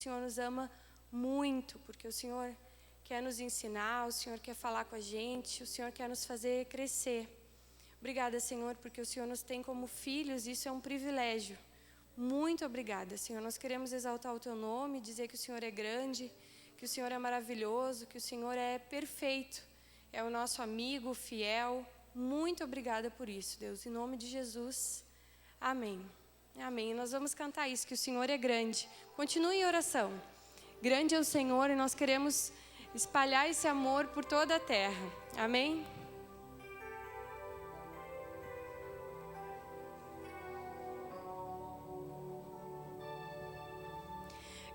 O Senhor nos ama muito, porque o Senhor quer nos ensinar, o Senhor quer falar com a gente, o Senhor quer nos fazer crescer. Obrigada, Senhor, porque o Senhor nos tem como filhos, isso é um privilégio. Muito obrigada, Senhor. Nós queremos exaltar o Teu nome, dizer que o Senhor é grande, que o Senhor é maravilhoso, que o Senhor é perfeito, é o nosso amigo fiel. Muito obrigada por isso, Deus. Em nome de Jesus, amém. Amém. Nós vamos cantar isso, que o Senhor é grande. Continue em oração. Grande é o Senhor e nós queremos espalhar esse amor por toda a terra. Amém?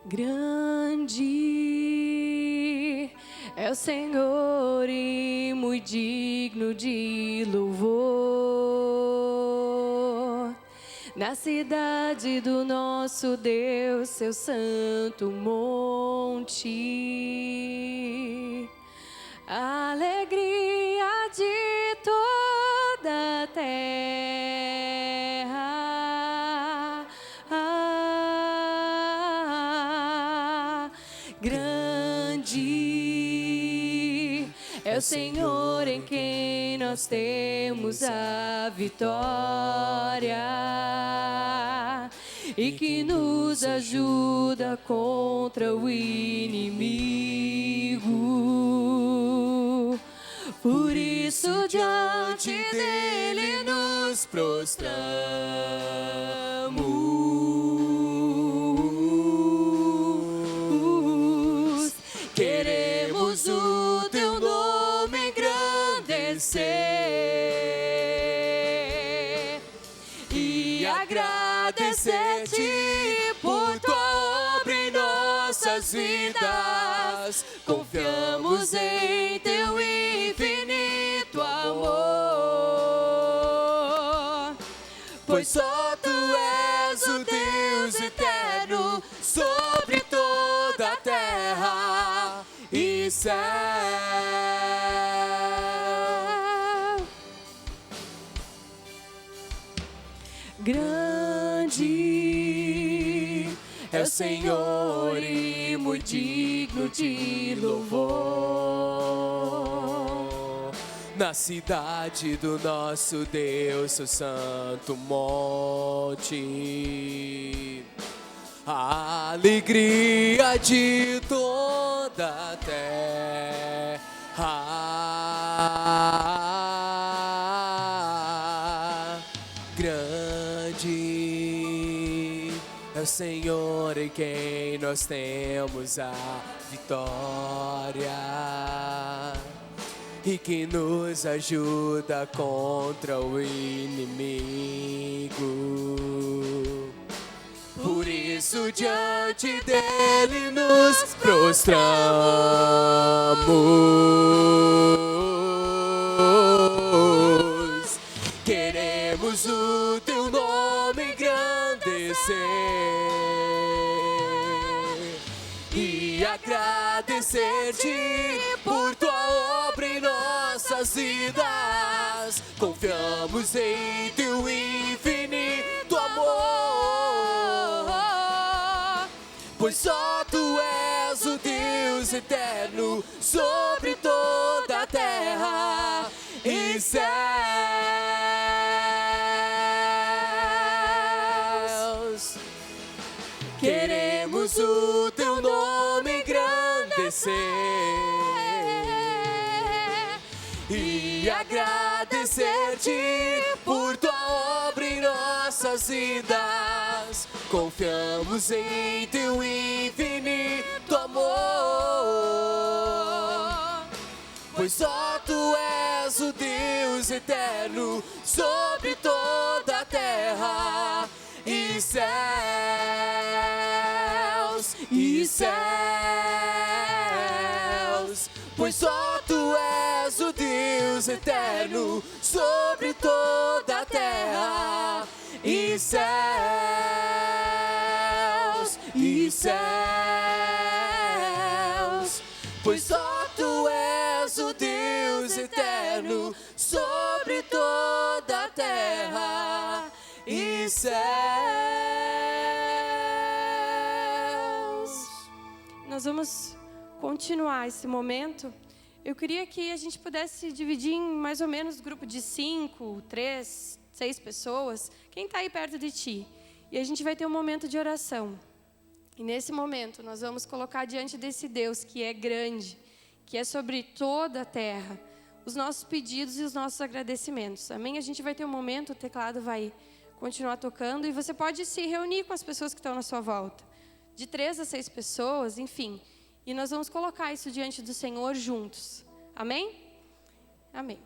Grande é o Senhor e muito digno de louvor. Na cidade do nosso Deus, seu santo monte, a alegria de toda a terra. Grande é o Senhor em quem nós temos a vitória e que nos ajuda contra o inimigo. Por isso diante dele nos prostramos. Queremos o teu nome engrandecer e agradecer-te por tua obra em nossas vidas. Confiamos em teu infinito amor, pois só tu és o Deus eterno sobre toda a terra e céu. Grande é o Senhor e muito digno de louvor. Na cidade do nosso Deus, o santo monte, a alegria de toda a terra. Grande é o Senhor em quem nós temos a vitória e que nos ajuda contra o inimigo. Por isso diante dele nos prostramos. Queremos o teu nome engrandecer e agradecer-te por tua obra em nossas vidas. Confiamos em teu infinito amor, pois só tu és o Deus eterno sobre toda a terra e céus. Queremos o teu nome engrandecer e agradecer-te por tua obra em nossas vidas. Confiamos em teu infinito amor, pois só tu és o Deus eterno sobre toda a terra e céus e céus. Pois só tu és o Deus eterno sobre toda a terra e céus e céus. Pois só tu és o Deus eterno sobre toda a terra e céus. nós vamos continuar esse momento. Eu queria que a gente pudesse dividir em mais ou menos grupo de 5, 3, 6 pessoas. Quem está aí perto de ti? E a gente vai ter um momento de oração. E nesse momento nós vamos colocar diante desse Deus que é grande, que é sobre toda a terra, os nossos pedidos e os nossos agradecimentos. Amém? A gente vai ter um momento, o teclado vai continuar tocando e você pode se reunir com as pessoas que estão na sua volta. De 3 a 6 pessoas, enfim. E nós vamos colocar isso diante do Senhor juntos. Amém? Amém.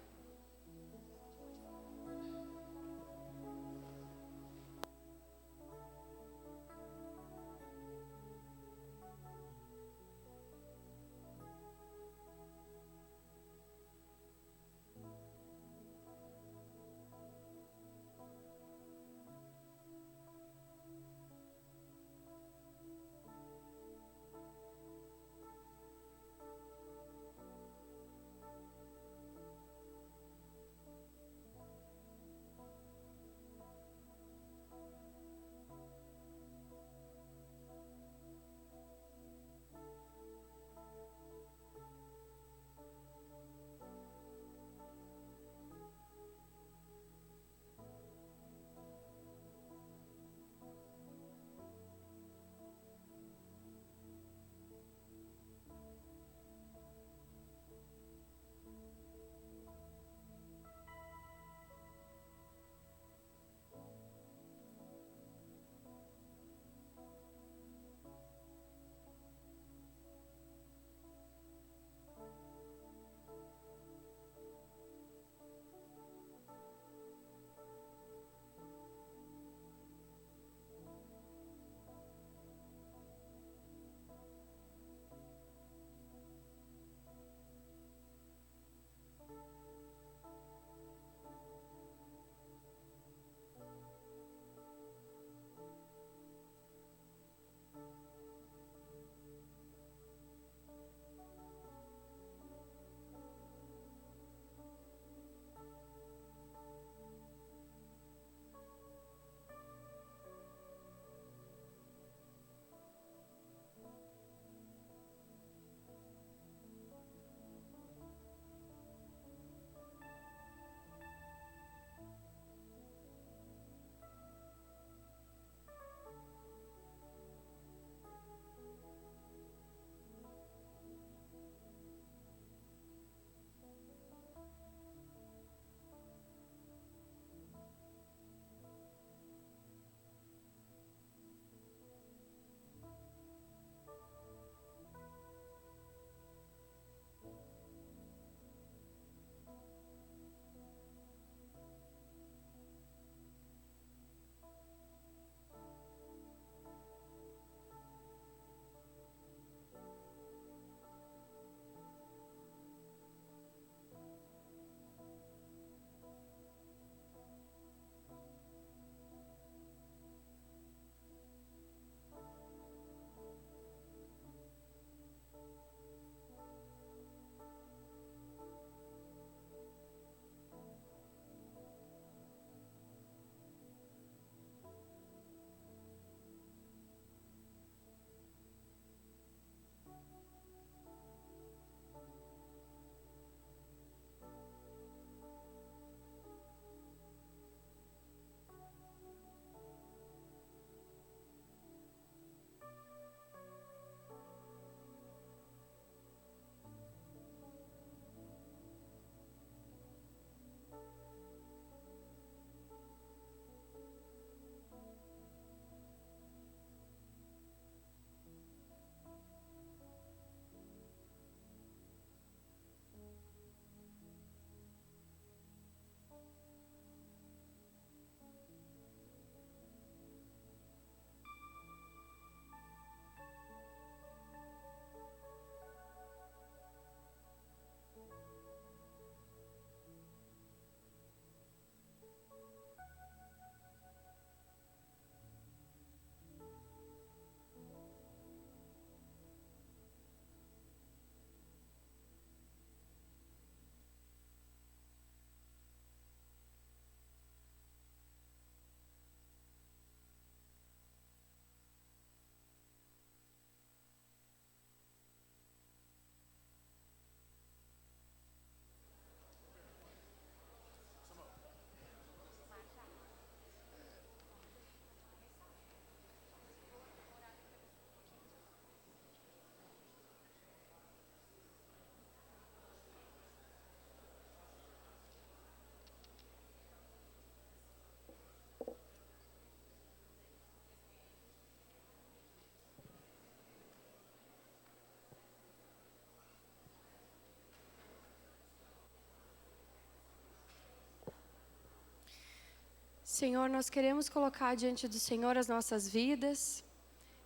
Senhor, nós queremos colocar diante do Senhor as nossas vidas,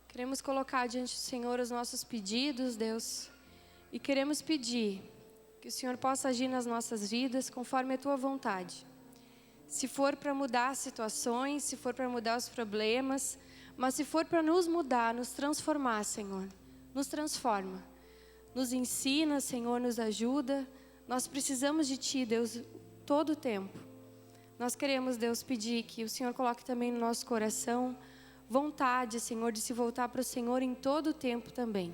queremos colocar diante do Senhor os nossos pedidos, Deus, e queremos pedir que o Senhor possa agir nas nossas vidas conforme a Tua vontade. Se for para mudar situações, se for para mudar os problemas, mas se for para nos mudar, nos transformar, Senhor, nos transforma. Nos ensina, Senhor, nos ajuda. Nós precisamos de Ti, Deus, todo o tempo. Nós queremos, Deus, pedir que o Senhor coloque também no nosso coração vontade, Senhor, de se voltar para o Senhor em todo o tempo também.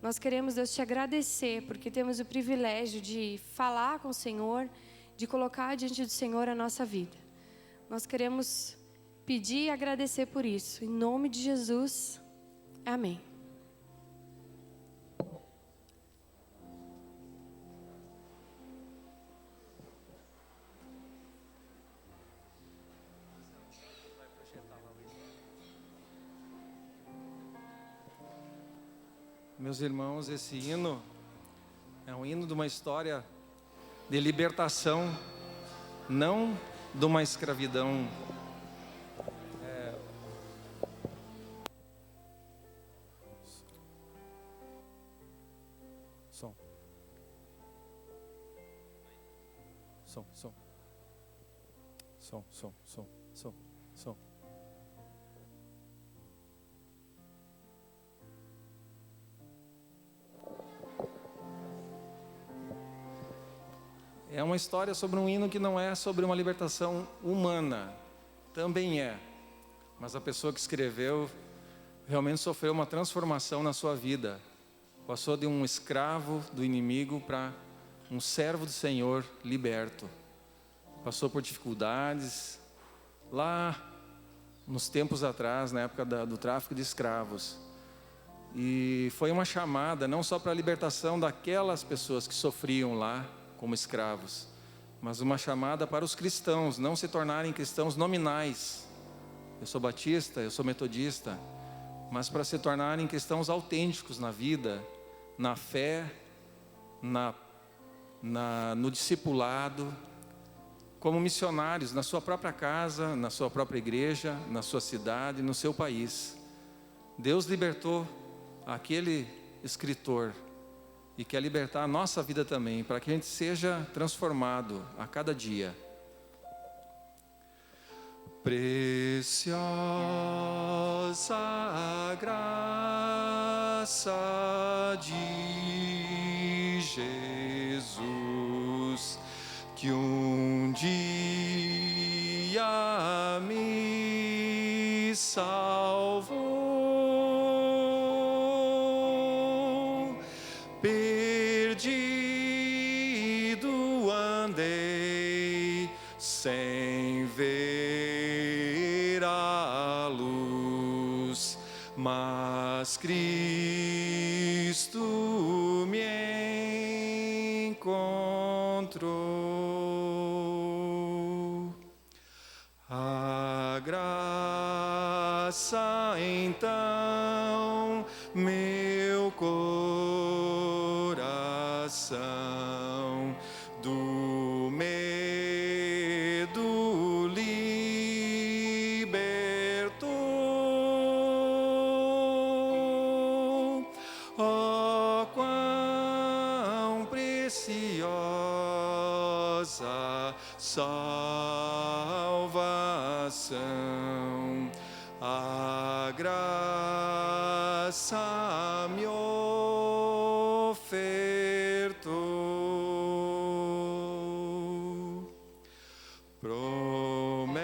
Nós queremos, Deus, Te agradecer, porque temos o privilégio de falar com o Senhor, de colocar diante do Senhor a nossa vida. Nós queremos pedir e agradecer por isso. Em nome de Jesus, amém. Meus irmãos, esse hino é um hino de uma história de libertação, não de uma escravidão. Som. Som, som. Som, som, som, som, som. É uma história sobre um hino que não é sobre uma libertação humana. Também é. Mas a pessoa que escreveu realmente sofreu uma transformação na sua vida. Passou de um escravo do inimigo para um servo do Senhor liberto. Passou por dificuldades lá nos tempos atrás, na época do tráfico de escravos. E foi uma chamada não só para a libertação daquelas pessoas que sofriam lá como escravos, mas uma chamada para os cristãos não se tornarem cristãos nominais. Eu sou batista, eu sou metodista, mas para se tornarem cristãos autênticos na vida, na fé, no discipulado, como missionários na sua própria casa, na sua própria igreja, na sua cidade, no seu país. Deus libertou aquele escritor e quer libertar a nossa vida também, para que a gente seja transformado a cada dia. Preciosa graça de Jesus, que um dia me salvou. Perdido andei sem ver a luz, mas Cristo me encontrou. A graça então meu coração do medo libertou. Oh, quão preciosa salvação, a graça me ofertou. Promessas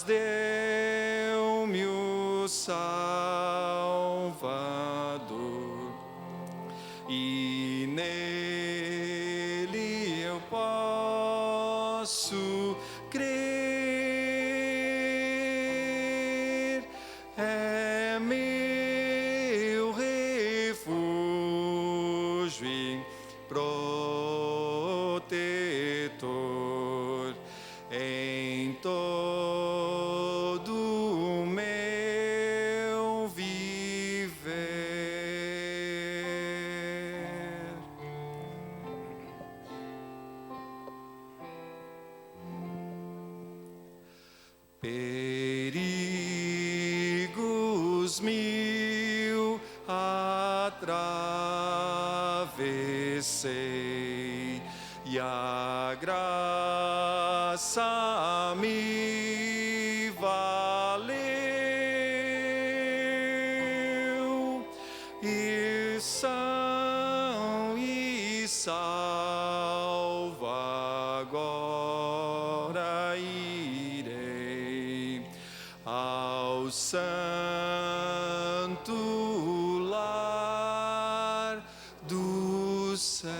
deu-me o Salvador, e nele eu posso crer. É meu refúgio e protetor em todo o meu viver. atravessei e a graça me valeu, e são e salva agora irei ao santo lar dos céus.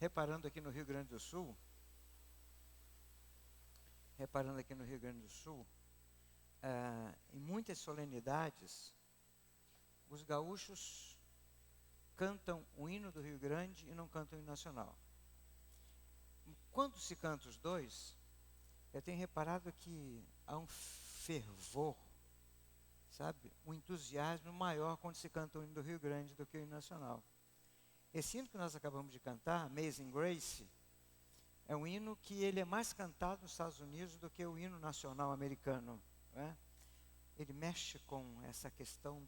Reparando aqui no Rio Grande do Sul, em muitas solenidades, os gaúchos cantam o hino do Rio Grande e não cantam o hino nacional. Quando se canta os dois, eu tenho reparado que há um fervor, sabe? Um entusiasmo maior quando se canta o hino do Rio Grande do que o hino nacional. Esse hino que nós acabamos de cantar, Amazing Grace, é um hino que ele é mais cantado nos Estados Unidos do que o hino nacional americano. Não é? Ele mexe com essa questão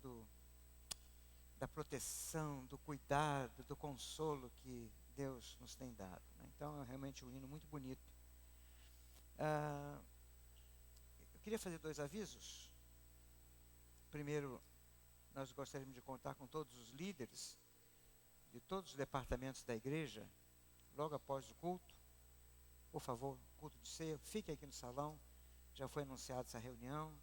da proteção, do cuidado, do consolo que Deus nos tem dado. Né? Então é realmente um hino muito bonito. Eu queria fazer 2 avisos. Primeiro, nós gostaríamos de contar com todos os líderes de todos os departamentos da igreja, logo após o culto. Por favor, culto de ceia, fique aqui no salão, já foi anunciada essa reunião,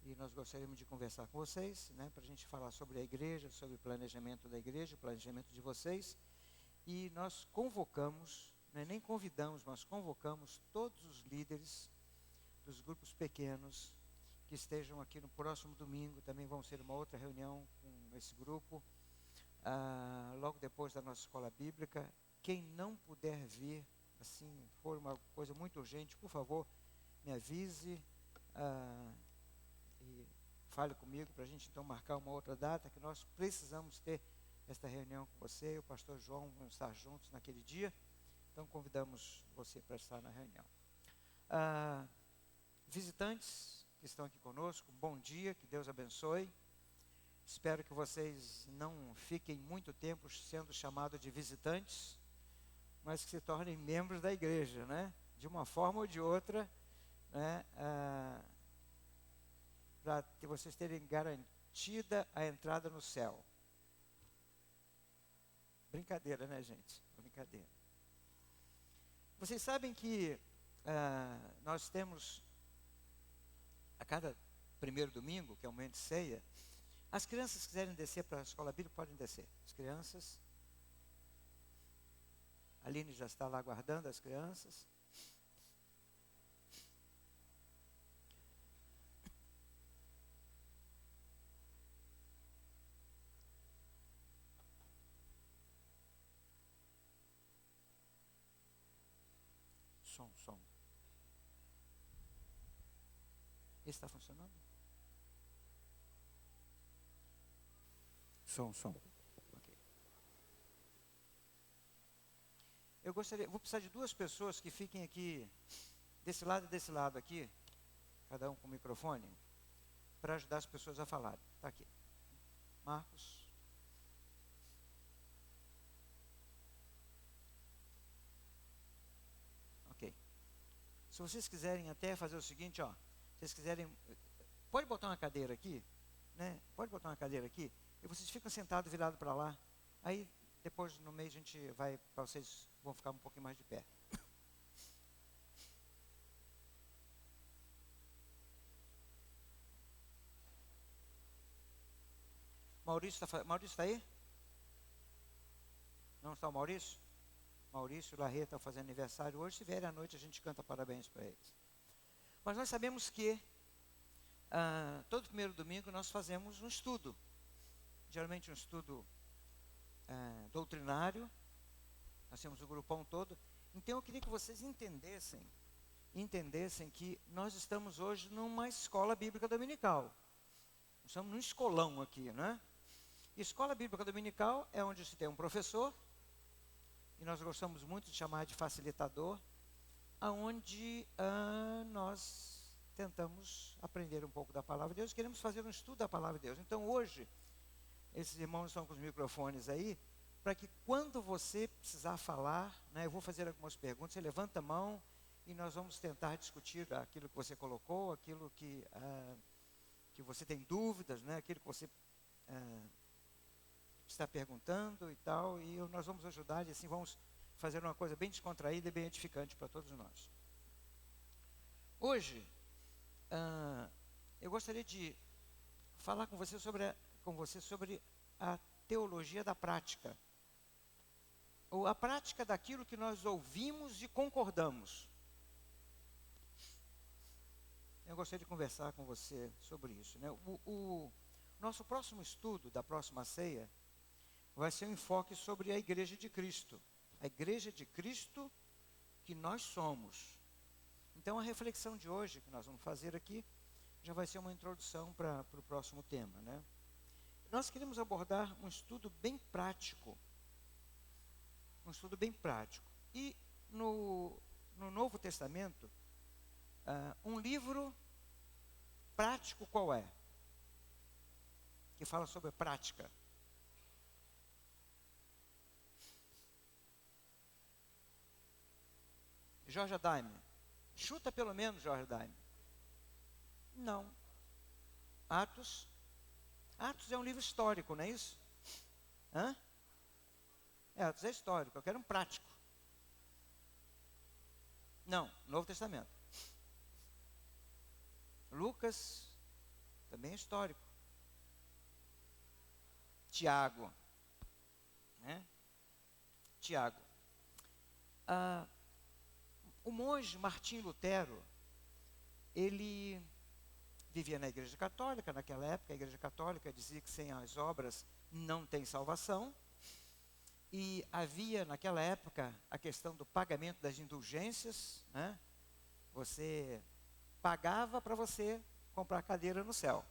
e nós gostaríamos de conversar com vocês, né, para a gente falar sobre a igreja, sobre o planejamento da igreja, o planejamento de vocês, e nós convocamos, né, nem convidamos, mas convocamos todos os líderes dos grupos pequenos que estejam aqui no próximo domingo. Também vão ser uma outra reunião com esse grupo, logo depois da nossa escola bíblica. Quem não puder vir, assim, for uma coisa muito urgente, por favor, me avise e fale comigo para a gente então marcar uma outra data, que nós precisamos ter esta reunião com você e o pastor João. Vamos estar juntos naquele dia, então convidamos você para estar na reunião. Visitantes que estão aqui conosco, bom dia, que Deus abençoe. Espero que vocês não fiquem muito tempo sendo chamados de visitantes, mas que se tornem membros da igreja, né? De uma forma ou de outra, né? Para vocês terem garantida a entrada no céu. Brincadeira, né, gente? Brincadeira. Vocês sabem que nós temos, a cada primeiro domingo, que é o momento de ceia, as crianças que quiserem descer para a escola bíblica, podem descer. As crianças. A Aline já está lá aguardando as crianças. Som. Esse está funcionando? Som. Ok. Vou precisar de 2 pessoas que fiquem aqui, desse lado e desse lado aqui, cada um com o microfone, para ajudar as pessoas a falarem. Está aqui. Marcos. Ok. Se vocês quiserem até fazer o seguinte, ó, se vocês quiserem, pode botar uma cadeira aqui, né? Pode botar uma cadeira aqui, e vocês ficam sentados virados para lá. Aí depois no meio a gente vai, para vocês vão ficar um pouquinho mais de pé. Maurício está aí? Não está o Maurício? Maurício e Larreta estão fazendo aniversário hoje. Se vier à noite a gente canta parabéns para eles. Mas nós sabemos que todo primeiro domingo nós fazemos um estudo. Geralmente um estudo doutrinário. Nós temos o grupão todo. Então eu queria que vocês entendessem que nós estamos hoje numa escola bíblica dominical. Nós estamos num escolão aqui, né? Escola Bíblica Dominical é onde se tem um professor, e nós gostamos muito de chamar de facilitador, aonde nós tentamos aprender um pouco da Palavra de Deus, queremos fazer um estudo da Palavra de Deus. Então hoje, esses irmãos estão com os microfones aí, para que quando você precisar falar, né, eu vou fazer algumas perguntas, você levanta a mão e nós vamos tentar discutir aquilo que você colocou, aquilo que você tem dúvidas, né, aquilo que você está perguntando e tal, e nós vamos ajudar e assim vamos fazer uma coisa bem descontraída e bem edificante para todos nós. Hoje, eu gostaria de falar com você sobre a teologia da prática, ou a prática daquilo que nós ouvimos e concordamos. Eu gostaria de conversar com você sobre isso, né? O nosso próximo estudo da próxima ceia vai ser um enfoque sobre a Igreja de Cristo. A Igreja de Cristo que nós somos. Então a reflexão de hoje que nós vamos fazer aqui já vai ser uma introdução para o próximo tema, né? Nós queremos abordar um estudo bem prático. Um estudo bem prático. E no Novo Testamento, um livro prático qual é? Que fala sobre prática. George Adame. Chuta pelo menos, George Adame. Não. Atos. Atos é um livro histórico, não é isso? Atos é histórico, eu quero um prático. Não, Novo Testamento. Lucas, também é histórico. Tiago. Né? Tiago. O monge Martim Lutero, ele vivia na Igreja Católica, naquela época a Igreja Católica dizia que sem as obras não tem salvação, e havia naquela época a questão do pagamento das indulgências, né? Você pagava para você comprar cadeira no céu.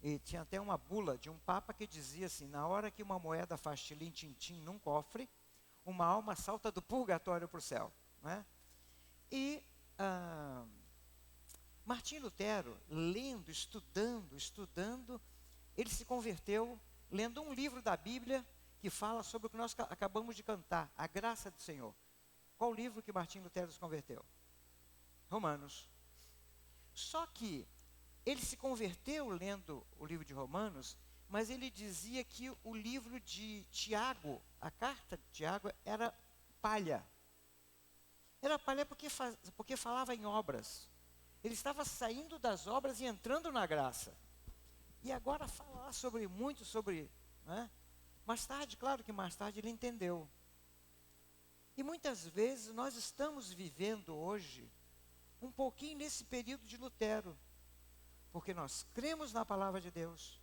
E tinha até uma bula de um papa que dizia assim: na hora que uma moeda faz tilim-tim-tim num cofre, uma alma salta do purgatório para o céu. Né? E Martim Lutero, lendo, estudando, ele se converteu lendo um livro da Bíblia que fala sobre o que nós acabamos de cantar, a graça do Senhor. Qual livro que Martim Lutero se converteu? Romanos. Só que ele se converteu lendo o livro de Romanos, mas ele dizia que o livro de Tiago, a carta de Tiago, era palha. Era palha porque falava em obras. Ele estava saindo das obras e entrando na graça. E agora falar muito sobre... Né? Mais tarde, claro que mais tarde ele entendeu. E muitas vezes nós estamos vivendo hoje um pouquinho nesse período de Lutero. Porque nós cremos na palavra de Deus.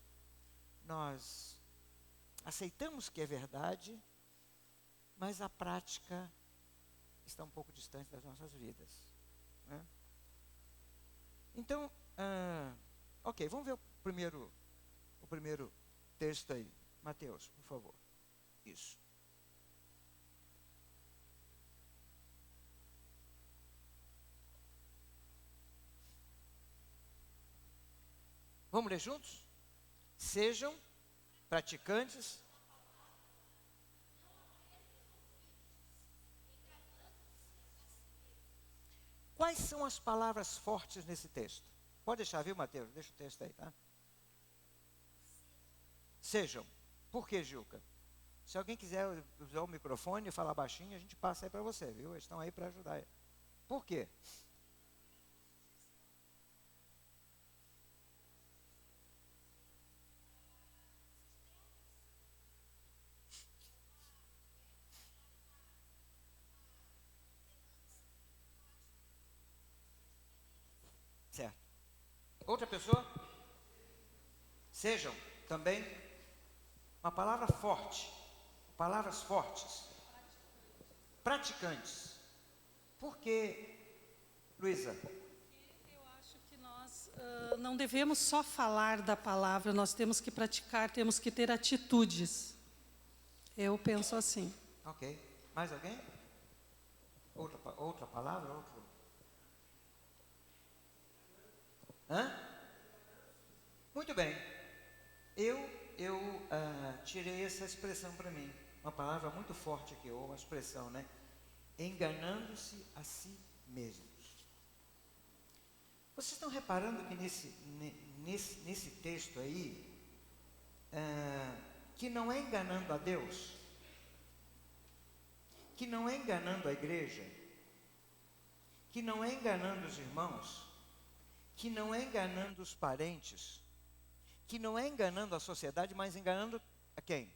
Nós aceitamos que é verdade, mas a prática está um pouco distante das nossas vidas. Né? Então, ok, vamos ver o primeiro texto aí. Mateus, por favor. Isso. Vamos ler juntos? Sejam praticantes. Quais são as palavras fortes nesse texto? Pode deixar, viu, Mateus? Deixa o texto aí, tá? Sejam. Por que, Gilca? Se alguém quiser usar o microfone e falar baixinho, a gente passa aí para você, viu? Eles estão aí para ajudar. Por quê? Certo. Outra pessoa? Sejam também uma palavra forte. Palavras fortes. Praticantes. Por que, Luísa? Eu acho que nós Não devemos só falar da palavra, nós temos que praticar, temos que ter atitudes. Eu penso assim. Ok. Mais alguém? Outra palavra? Hã? Muito bem. Eu tirei essa expressão para mim. Uma palavra muito forte aqui, ou uma expressão, né? Enganando-se a si mesmos. Vocês estão reparando que nesse texto aí, que não é enganando a Deus, que não é enganando a igreja, que não é enganando os irmãos, que não é enganando os parentes, que não é enganando a sociedade, mas enganando a quem?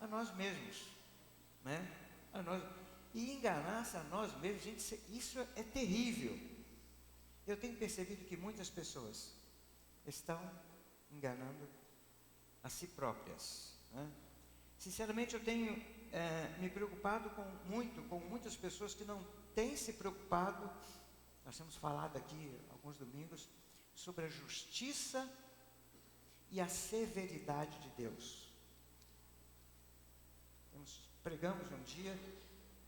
A nós mesmos, né? A nós. E enganar-se a nós mesmos, gente, isso é terrível. Eu tenho percebido que muitas pessoas estão enganando a si próprias, né? Sinceramente, eu tenho me preocupado muito com muitas pessoas que não têm se preocupado. Nós temos falado aqui alguns domingos sobre a justiça e a severidade de Deus. Pregamos um dia,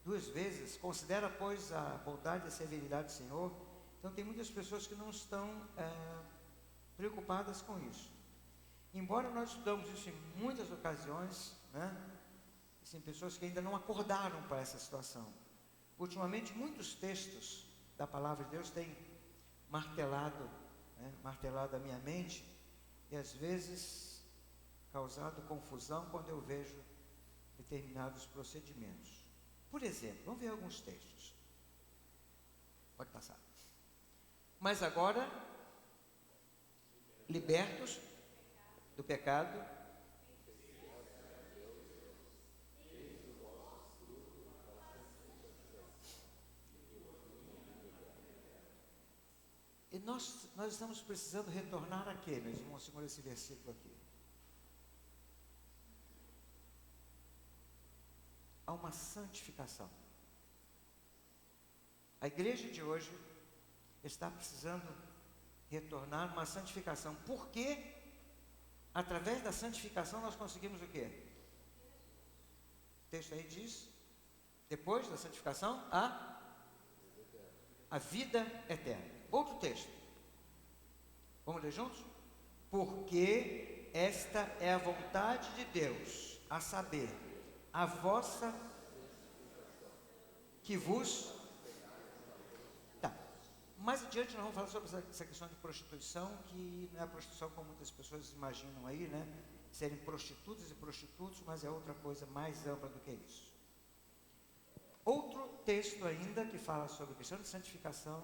2 vezes, considera, pois, a bondade e a severidade do Senhor. Então, tem muitas pessoas que não estão preocupadas com isso. Embora nós estudamos isso em muitas ocasiões, né? Tem pessoas que ainda não acordaram para essa situação. Ultimamente, muitos textos da palavra de Deus têm martelado a minha mente e, às vezes, causado confusão quando eu vejo determinados procedimentos. Por exemplo, vamos ver alguns textos. Pode passar. Mas agora, libertos do pecado, e nós estamos precisando retornar a quê, meus irmãos, segundo esse versículo aqui? A uma santificação. A igreja de hoje está precisando retornar a uma santificação. Porque através da santificação nós conseguimos o quê? O texto aí diz, depois da santificação, a vida eterna. Outro texto. Vamos ler juntos? Porque esta é a vontade de Deus, a saber, a vossa que vos... Tá. Mais adiante nós vamos falar sobre essa questão de prostituição, que não é a prostituição como muitas pessoas imaginam aí, né? Serem prostitutas e prostitutos, mas é outra coisa mais ampla do que isso. Outro texto ainda que fala sobre a questão de santificação,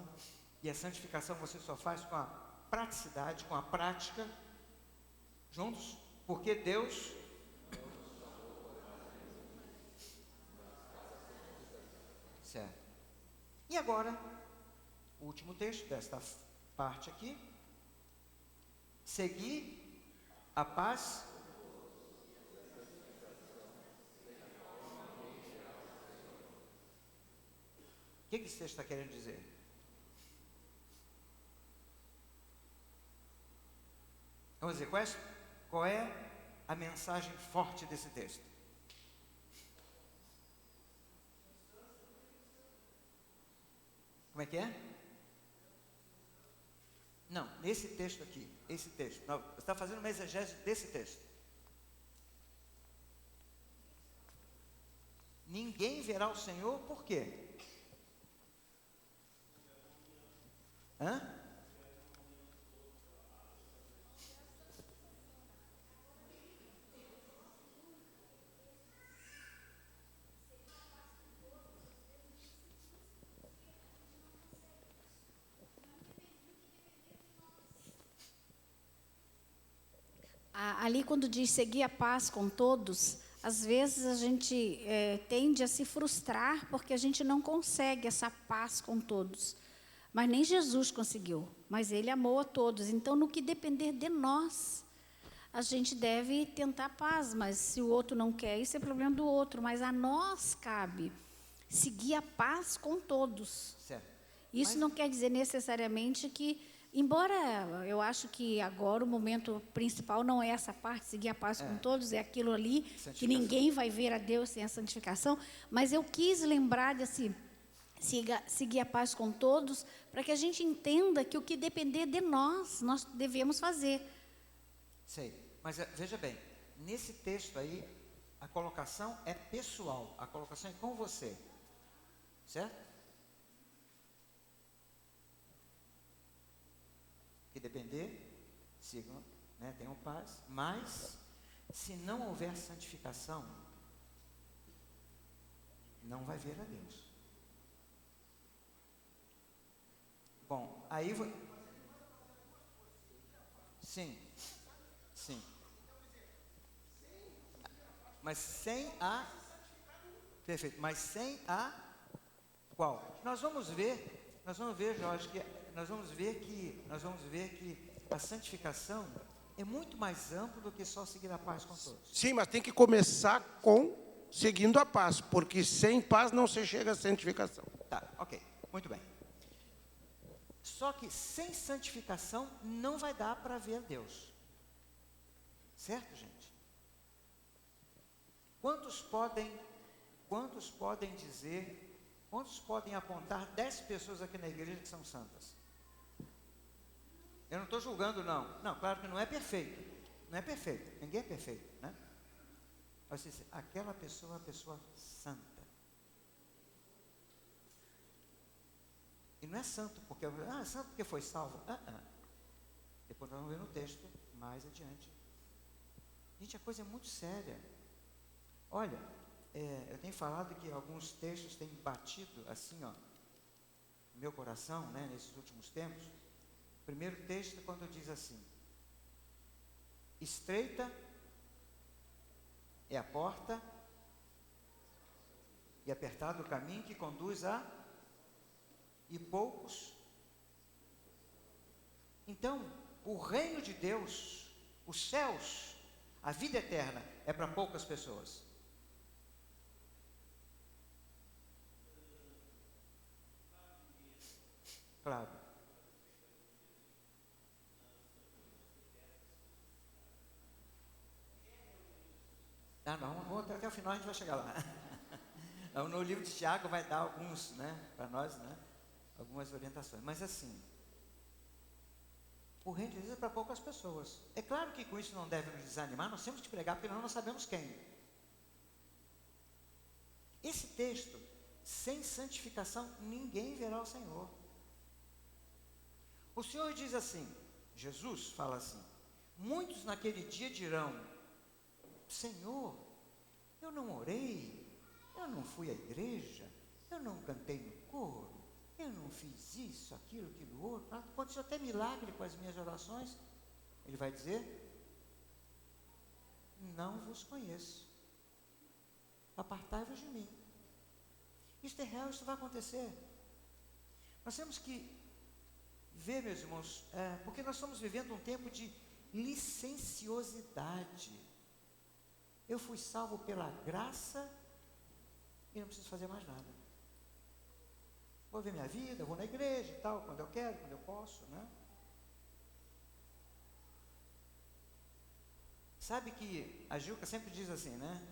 e a santificação você só faz com a praticidade, com a prática, juntos, porque Deus... Certo. E agora, o último texto desta parte aqui. Segui a paz... O que esse texto está querendo dizer? Vamos dizer, qual é a mensagem forte desse texto? Como é que é? Não, nesse texto aqui, esse texto. Não, você está fazendo uma exegese desse texto. Ninguém verá o Senhor, por quê? Hã? Ali, quando diz seguir a paz com todos, às vezes a gente tende a se frustrar porque a gente não consegue essa paz com todos. Mas nem Jesus conseguiu, mas Ele amou a todos. Então, no que depender de nós, a gente deve tentar paz. Mas se o outro não quer, isso é problema do outro. Mas a nós cabe seguir a paz com todos. Certo. Isso não quer dizer necessariamente que Embora eu acho que agora o momento principal não é essa parte, seguir a paz com todos, é aquilo ali que ninguém vai ver a Deus sem a santificação, mas eu quis lembrar desse seguir a paz com todos, para que a gente entenda que o que depender de nós devemos fazer. Sei, mas veja bem, nesse texto aí, a colocação é pessoal, a colocação é com você, certo? Que depender, sigam, né, tenham paz, mas se não houver santificação, não vai ver a Deus. Bom, aí sim, sim. Mas sem a perfeito, mas sem a qual? Nós vamos ver, Jorge, que nós vamos ver que a santificação é muito mais amplo do que só seguir a paz com todos. Sim, mas tem que começar com seguindo a paz, porque sem paz não se chega à santificação. Tá, ok, muito bem. Só que sem santificação não vai dar para ver Deus. Certo, gente? Quantos podem apontar 10 pessoas aqui na igreja que são santas? Eu não estou julgando, não. Não, claro que não é perfeito. Não é perfeito. Ninguém é perfeito, né? Mas aquela pessoa é uma pessoa santa. E não é santo porque é santo porque foi salvo. Depois nós vamos ver no texto mais adiante. Gente, a coisa é muito séria. Olha, eu tenho falado que alguns textos têm batido assim, ó, no meu coração, né, nesses últimos tempos. O primeiro texto, quando diz assim: estreita é a porta e apertado o caminho que conduz e poucos. Então, o reino de Deus, os céus, a vida eterna é para poucas pessoas. Claro. Não, até o final a gente vai chegar lá. No livro de Tiago vai dar alguns, né, para nós, né, algumas orientações. Mas assim, o reino de Deus é para poucas pessoas. É claro que com isso não deve nos desanimar, nós temos que pregar, porque nós não sabemos quem. Esse texto, sem santificação, ninguém verá o Senhor. O Senhor diz assim, Jesus fala assim: muitos naquele dia dirão: Senhor, eu não orei, eu não fui à igreja, eu não cantei no coro, eu não fiz isso, aquilo outro, aconteceu até milagre com as minhas orações. Ele vai dizer: não vos conheço, apartai-vos de mim. Isso é real, isso vai acontecer. Nós temos que ver, meus irmãos, porque nós estamos vivendo um tempo de licenciosidade. Eu fui salvo pela graça e não preciso fazer mais nada. Vou ver minha vida, vou na igreja e tal, quando eu quero, quando eu posso, né? Sabe que a Gilca sempre diz assim, né?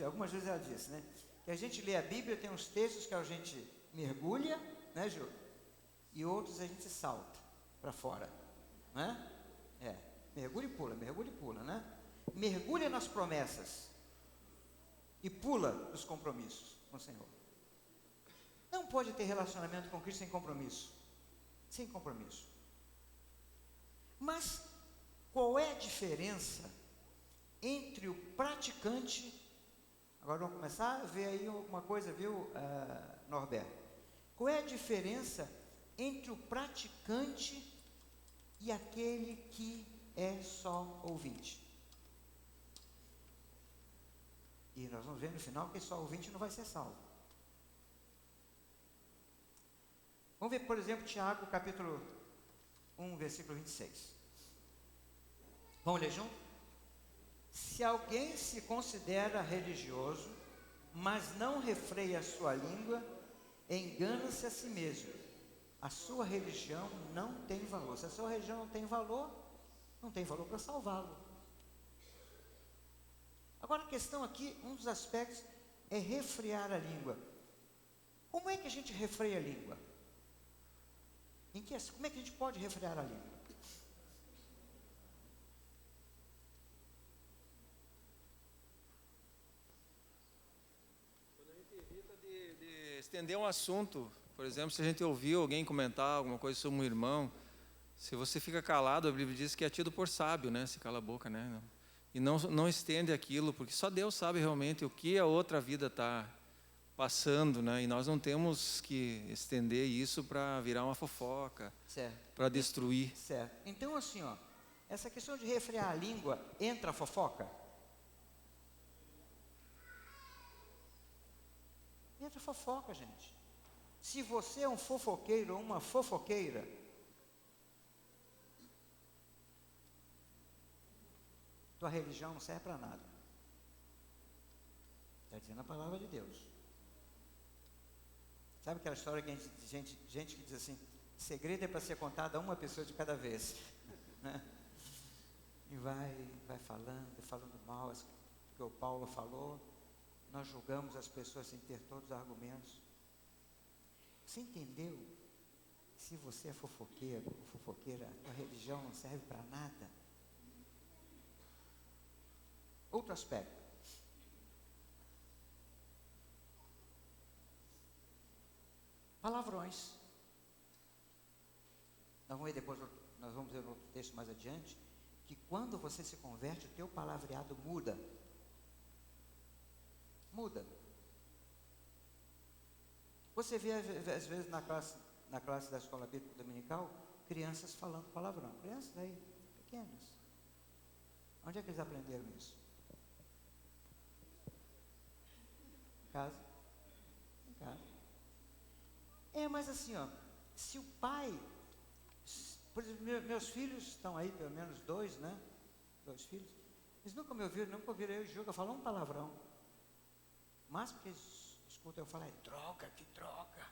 Algumas vezes ela diz, né? Que a gente lê a Bíblia, tem uns textos que a gente mergulha, né, Gilca? E outros a gente salta para fora, né? Mergulha e pula, né? Mergulha nas promessas e pula dos compromissos com o Senhor. Não pode ter relacionamento com Cristo sem compromisso. Sem compromisso. Mas qual é a diferença entre o praticante... Agora vamos começar a ver aí alguma coisa, viu, Norberto? Qual é a diferença entre o praticante e aquele que é só ouvinte? E nós vamos ver no final que só ouvinte não vai ser salvo. Vamos ver, por exemplo, Tiago, capítulo 1, versículo 26. Vamos ler junto? Se alguém se considera religioso, mas não refreia a sua língua, engana-se a si mesmo. a sua religião não tem valor. Se a sua religião não tem valor para salvá-lo. Agora a questão aqui, um dos aspectos é refrear a língua. Como é que a gente refreia a língua? Como é que a gente pode refrear a língua? Quando a gente evita de estender um assunto, por exemplo, se a gente ouviu alguém comentar alguma coisa sobre um irmão, se você fica calado, a Bíblia diz que é tido por sábio, né? Se cala a boca, né? E não estende aquilo, porque só Deus sabe realmente o que a outra vida está passando, né? E nós não temos que estender isso para virar uma fofoca, para destruir. Certo. Então, assim, ó, essa questão de refrear a língua, entra a fofoca? Entra a fofoca, gente. Se você é um fofoqueiro ou uma fofoqueira, tua religião não serve para nada. Está dizendo a palavra de Deus. Sabe aquela história que gente que diz assim, segredo é para ser contado a uma pessoa de cada vez. Né? E vai falando mal, o que o Paulo falou, nós julgamos as pessoas sem ter todos os argumentos. Você entendeu? Se você é fofoqueiro ou fofoqueira, a religião não serve para nada. Outro aspecto. Palavrões. Nós vamos ver outro texto mais adiante, que quando você se converte, o teu palavreado muda. Muda. Você vê, às vezes, na classe da escola bíblica dominical, crianças falando palavrão. Crianças aí, pequenas. Onde é que eles aprenderam isso? Em casa. Em casa. Mas assim, ó, se o pai, por exemplo, meus filhos estão aí, pelo menos dois, né? 2 filhos. Eles nunca me ouviram, eu e o Juga falar um palavrão. Mas porque eles escutam eu falar, droga, que droga.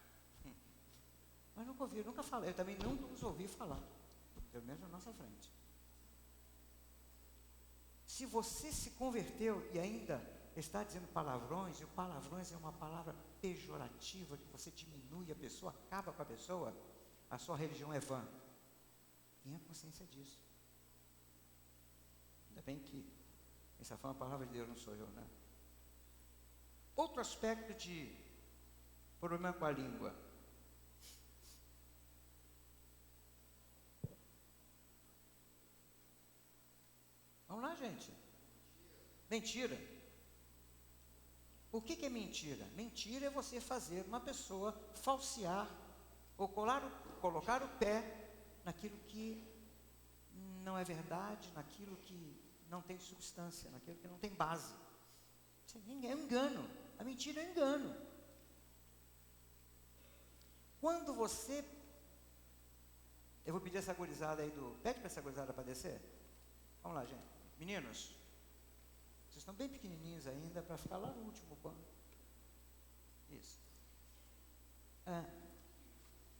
Mas nunca ouviram, nunca falei. Eu também nunca os ouvi falar, pelo menos na nossa frente. Se você se converteu e ainda está dizendo palavrões, e o palavrões é uma palavra pejorativa, que você diminui a pessoa, acaba com a pessoa, a sua religião é vã. Tenha consciência disso. Ainda bem que essa foi uma palavra de Deus, não sou eu, né? Outro aspecto de problema com a língua. Vamos lá, gente. Mentira. O que é mentira? Mentira é você fazer uma pessoa falsear ou colocar o pé naquilo que não é verdade, naquilo que não tem substância, naquilo que não tem base. Isso é engano. A mentira é engano. Quando você... Eu vou pedir essa gurizada aí pede para essa gurizada para descer. Vamos lá, gente. Meninos, vocês estão bem pequenininhos ainda para ficar lá no último banco. Isso.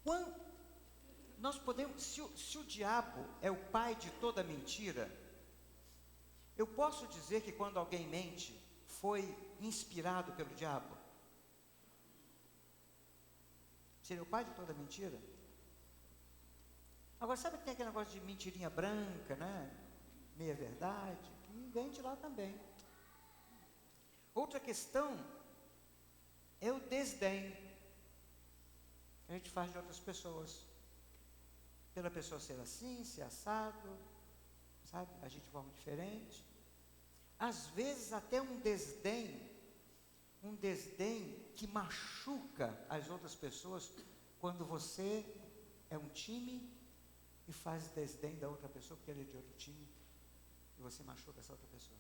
Quando nós podemos, se o diabo é o pai de toda mentira, eu posso dizer que quando alguém mente, foi inspirado pelo diabo? Seria o pai de toda mentira? Agora, sabe que tem aquele negócio de mentirinha branca, né? Meia verdade, que vem de lá também. Outra questão é o desdém que a gente faz de outras pessoas. Pela pessoa ser assim, ser assado, sabe? Agir de forma diferente. Às vezes até um desdém que machuca as outras pessoas, quando você é um time e faz desdém da outra pessoa, porque ele é de outro time, e você machuca essa outra pessoa.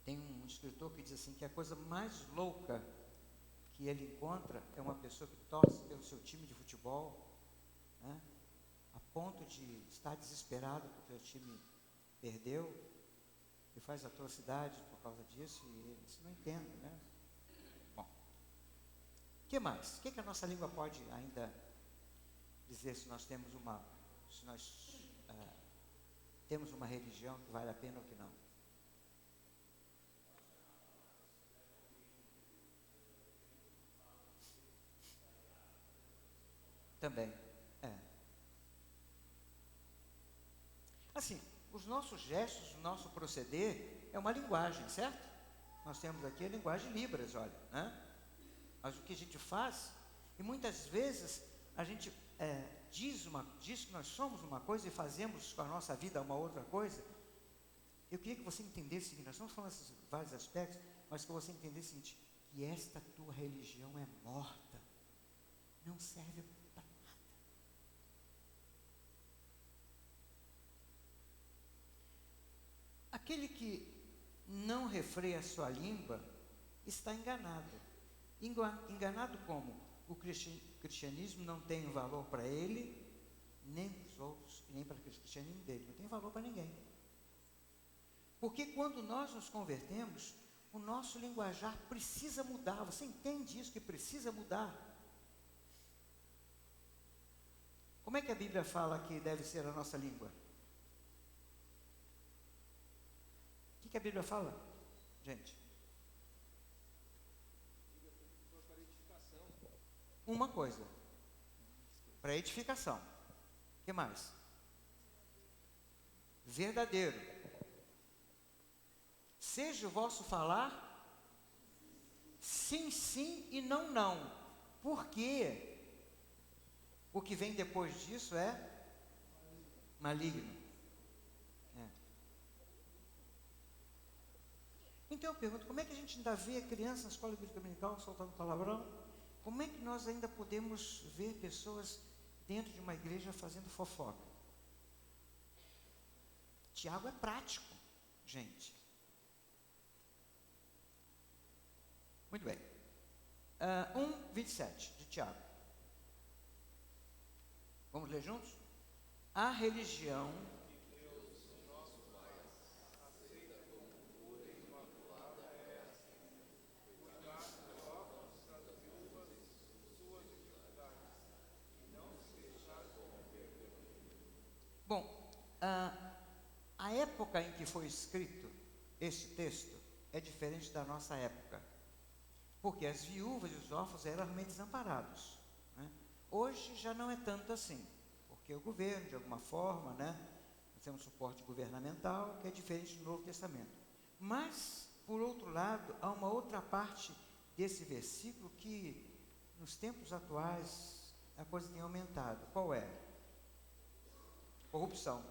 Tem um escritor que diz assim, que a coisa mais louca que ele encontra é uma pessoa que torce pelo seu time de futebol, né, a ponto de estar desesperado porque o time perdeu, e faz atrocidade por causa disso, e eles não entendem, né? Bom, que mais? O que a nossa língua pode ainda dizer se nós temos uma religião que vale a pena ou que não? Também, Assim, os nossos gestos, o nosso proceder é uma linguagem, certo? Nós temos aqui a linguagem Libras, olha, né? Mas o que a gente faz, e muitas vezes a gente diz que nós somos uma coisa e fazemos com a nossa vida uma outra coisa. Eu queria que você entendesse que nós estamos falando esses vários aspectos, mas que você entendesse o seguinte, que esta tua religião é morta, não serve para nada. Aquele que não refreia a sua língua está enganado. Enganado como? O cristianismo não tem valor para ele, nem para os outros, nem para o cristianismo dele. Não tem valor para ninguém. Porque quando nós nos convertemos, o nosso linguajar precisa mudar. Você entende isso, que precisa mudar? Como é que a Bíblia fala que deve ser a nossa língua? O que a Bíblia fala, gente? Uma coisa, para edificação. O que mais? Verdadeiro. Seja o vosso falar sim, sim e não, não. Porque o que vem depois disso é maligno. Então eu pergunto, como é que a gente ainda vê a criança na escola bíblica dominical soltando palavrão? Como é que nós ainda podemos ver pessoas dentro de uma igreja fazendo fofoca? Tiago é prático, gente. Muito bem. 1:27 de Tiago. Vamos ler juntos? A religião a época em que foi escrito este texto é diferente da nossa época, porque as viúvas e os órfãos eram realmente desamparados, né? Hoje já não é tanto assim, porque o governo, de alguma forma, né, nós temos suporte governamental, que é diferente do Novo Testamento. Mas, por outro lado, há uma outra parte desse versículo que, nos tempos atuais, a coisa tem aumentado. Qual é? Corrupção.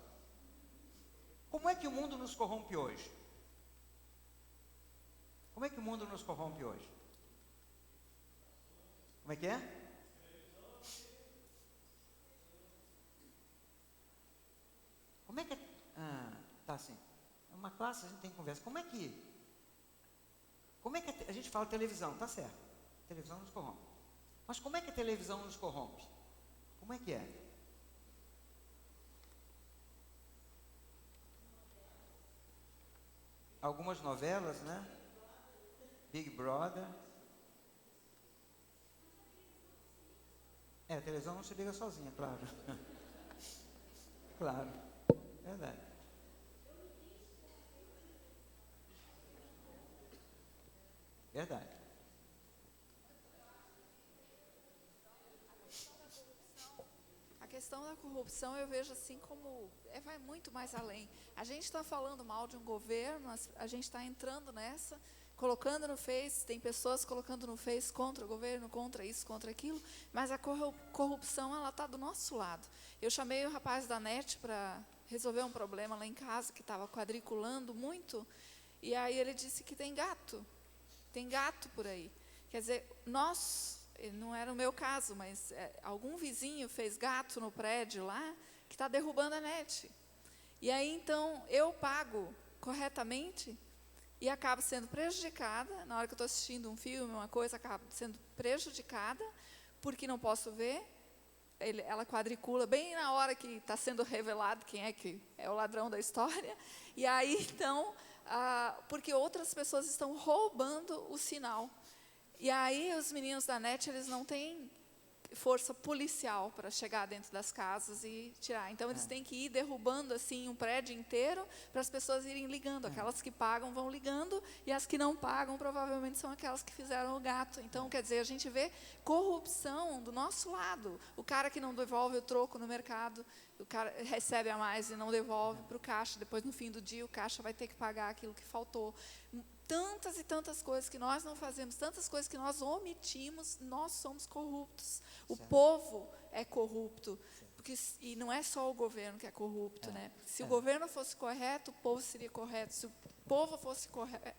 Como é que o mundo nos corrompe hoje? Como é que o mundo nos corrompe hoje? Como é que é? Como é que tá assim? É uma classe, a gente tem conversa. Como é que a gente fala televisão? Tá certo. Televisão nos corrompe. Mas como é que a televisão nos corrompe? Como é que é? Algumas novelas, né? Big Brother. A televisão não se liga sozinha, claro. Claro, verdade. Verdade. A questão da corrupção eu vejo assim como vai muito mais além. A gente está falando mal de um governo, a gente está entrando nessa, colocando no Face, tem pessoas colocando no Face contra o governo, contra isso, contra aquilo, mas a corrupção, ela está do nosso lado. Eu chamei o rapaz da NET para resolver um problema lá em casa, que estava quadriculando muito, e aí ele disse que tem gato por aí. Quer dizer, não era o meu caso, mas algum vizinho fez gato no prédio lá, que está derrubando a NET. E aí, então, eu pago corretamente e acabo sendo prejudicada. Na hora que eu estou assistindo um filme, uma coisa, acabo sendo prejudicada, porque não posso ver. Ela quadricula bem na hora que está sendo revelado quem é que é o ladrão da história. E aí, então, porque outras pessoas estão roubando o sinal. E aí os meninos da NET, eles não têm força policial para chegar dentro das casas e tirar. Então, eles têm que ir derrubando assim um prédio inteiro para as pessoas irem ligando. Aquelas que pagam vão ligando e as que não pagam provavelmente são aquelas que fizeram o gato. Então, quer dizer, a gente vê corrupção do nosso lado. O cara que não devolve o troco no mercado, o cara recebe a mais e não devolve para o caixa. Depois, no fim do dia, o caixa vai ter que pagar aquilo que faltou. Tantas e tantas coisas que nós não fazemos, tantas coisas que nós omitimos, nós somos corruptos. O povo é corrupto. Porque, e não é só o governo que é corrupto, né? Se o governo fosse correto, o povo seria correto. Se o povo fosse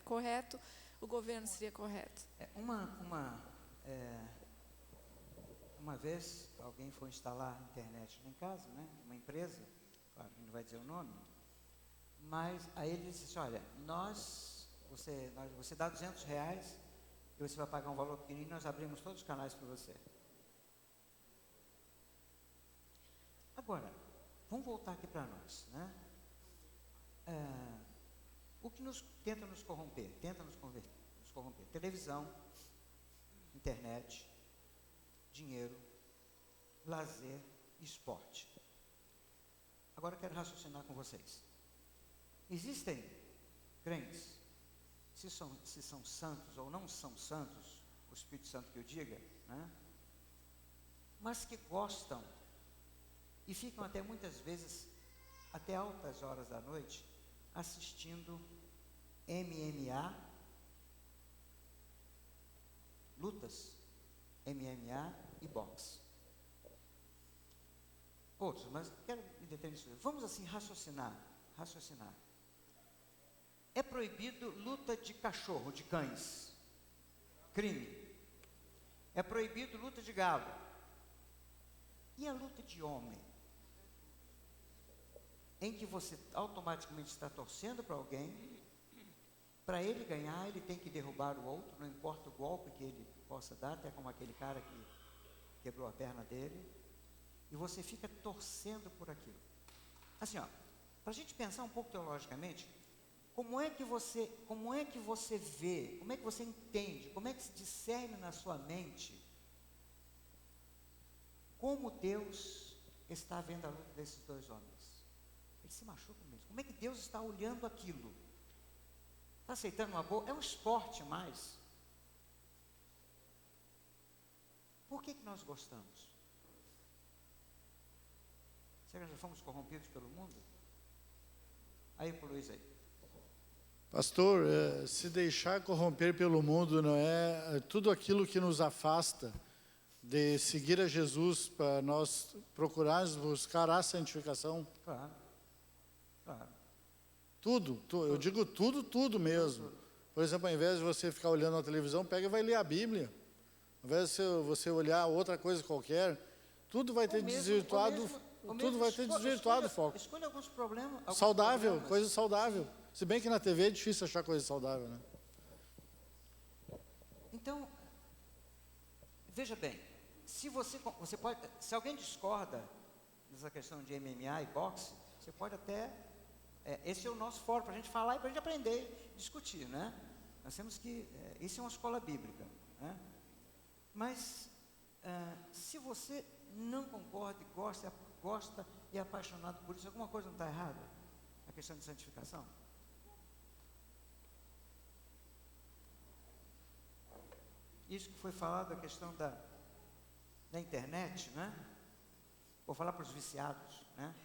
correto, o governo seria correto. Uma vez, alguém foi instalar a internet lá em casa, né? Uma empresa, claro, não vai dizer o nome, mas aí ele disse assim, olha, você dá R$200 e você vai pagar um valor pequenininho, nós abrimos todos os canais para você. Agora, vamos voltar aqui para nós, né? O que tenta nos corromper? Nos corromper. Televisão, internet, dinheiro, lazer, esporte. Agora eu quero raciocinar com vocês. Existem crentes, se são santos ou não são santos, o Espírito Santo que eu diga, né? Mas que gostam e ficam até muitas vezes, até altas horas da noite, assistindo MMA, lutas, MMA e boxe. Outros, mas quero me deter nisso. Vamos assim raciocinar. É proibido luta de cachorro, de cães. Crime. É proibido luta de galo. E a luta de homem? Em que você automaticamente está torcendo para alguém, para ele ganhar, ele tem que derrubar o outro, não importa o golpe que ele possa dar, até como aquele cara que quebrou a perna dele, e você fica torcendo por aquilo. Assim, ó, para a gente pensar um pouco teologicamente, como é que você vê, como é que você entende, como é que se discerne na sua mente como Deus está vendo a luta desses dois homens? Eles se machucam mesmo. Como é que Deus está olhando aquilo? Está aceitando uma boa? É um esporte mais. Por que nós gostamos? Será que já fomos corrompidos pelo mundo? Aí, por Luiz aí. Pastor, se deixar corromper pelo mundo não é tudo aquilo que nos afasta de seguir a Jesus para nós procurarmos buscar a santificação? Claro. Tudo, eu digo tudo mesmo. Por exemplo, ao invés de você ficar olhando a televisão, pega e vai ler a Bíblia. Ao invés de você olhar outra coisa qualquer, tudo vai ter desvirtuado, o foco. Escolha alguns problemas. Saudável, coisa saudável. Se bem que na TV é difícil achar coisa saudável, né? Então, veja bem, você pode, se alguém discorda dessa questão de MMA e boxe, você pode até, esse é o nosso fórum para a gente falar e para a gente aprender, discutir, né? Nós temos que, isso é uma escola bíblica, né? Mas, se você não concorda e gosta e é apaixonado por isso, alguma coisa não está errada? A questão de santificação? Isso que foi falado, a questão da internet, né? Vou falar para os viciados, né?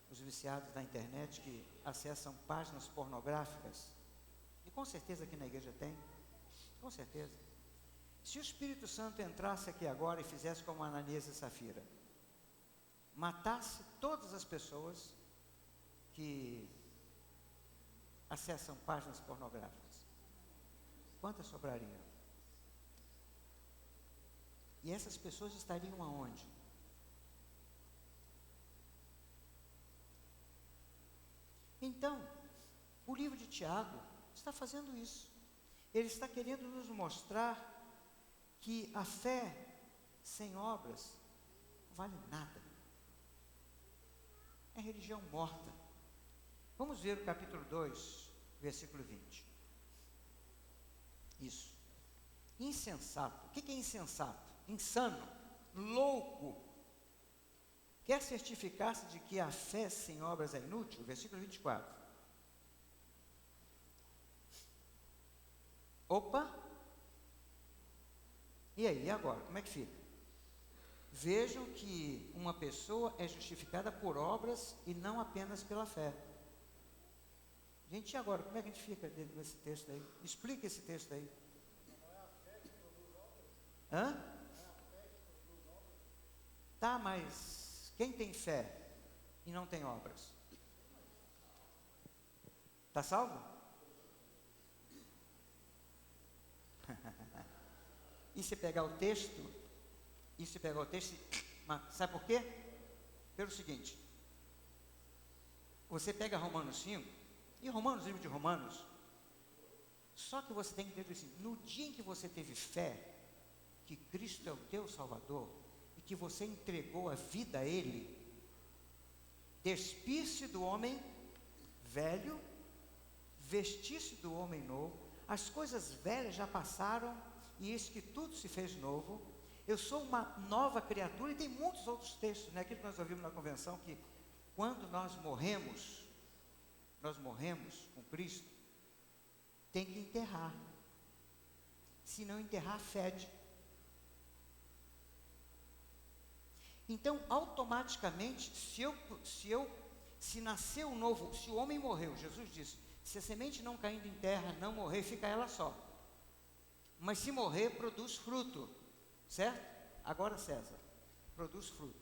Os viciados da internet que acessam páginas pornográficas, e com certeza aqui na igreja tem, com certeza. Se o Espírito Santo entrasse aqui agora e fizesse como Ananias e Safira, matasse todas as pessoas que acessam páginas pornográficas, quantas sobrariam? E essas pessoas estariam aonde? Então, o livro de Tiago está fazendo isso. Ele está querendo nos mostrar que a fé sem obras não vale nada. É religião morta. Vamos ver o capítulo 2, versículo 20. Isso. insensato. O que é insensato? Insano, louco. Quer certificar-se de que a fé sem obras é inútil? Versículo 24. Opa! E aí, e agora? Como é que fica? Vejam que uma pessoa é justificada por obras e não apenas pela fé. Gente, e agora? Como é que a gente fica dentro desse texto aí? Explica esse texto aí. Hã? Tá, mas quem tem fé e não tem obras? Está salvo? E se pegar o texto, sabe por quê? Pelo seguinte, você pega Romanos 5, e Romanos, livro de Romanos, só que você tem que entender assim, no dia em que você teve fé, que Cristo é o teu Salvador, e que você entregou a vida a Ele, despir-se do homem velho, vestir-se do homem novo, as coisas velhas já passaram, e eis que tudo se fez novo. Eu sou uma nova criatura, e tem muitos outros textos, né? Aquilo que nós ouvimos na convenção, que quando nós morremos com Cristo, tem que enterrar. Se não enterrar, fede. Então, automaticamente, se nasceu um novo, se o homem morreu, Jesus disse, se a semente não caindo em terra, não morrer, fica ela só. Mas se morrer, produz fruto. Certo? Agora, César, produz fruto.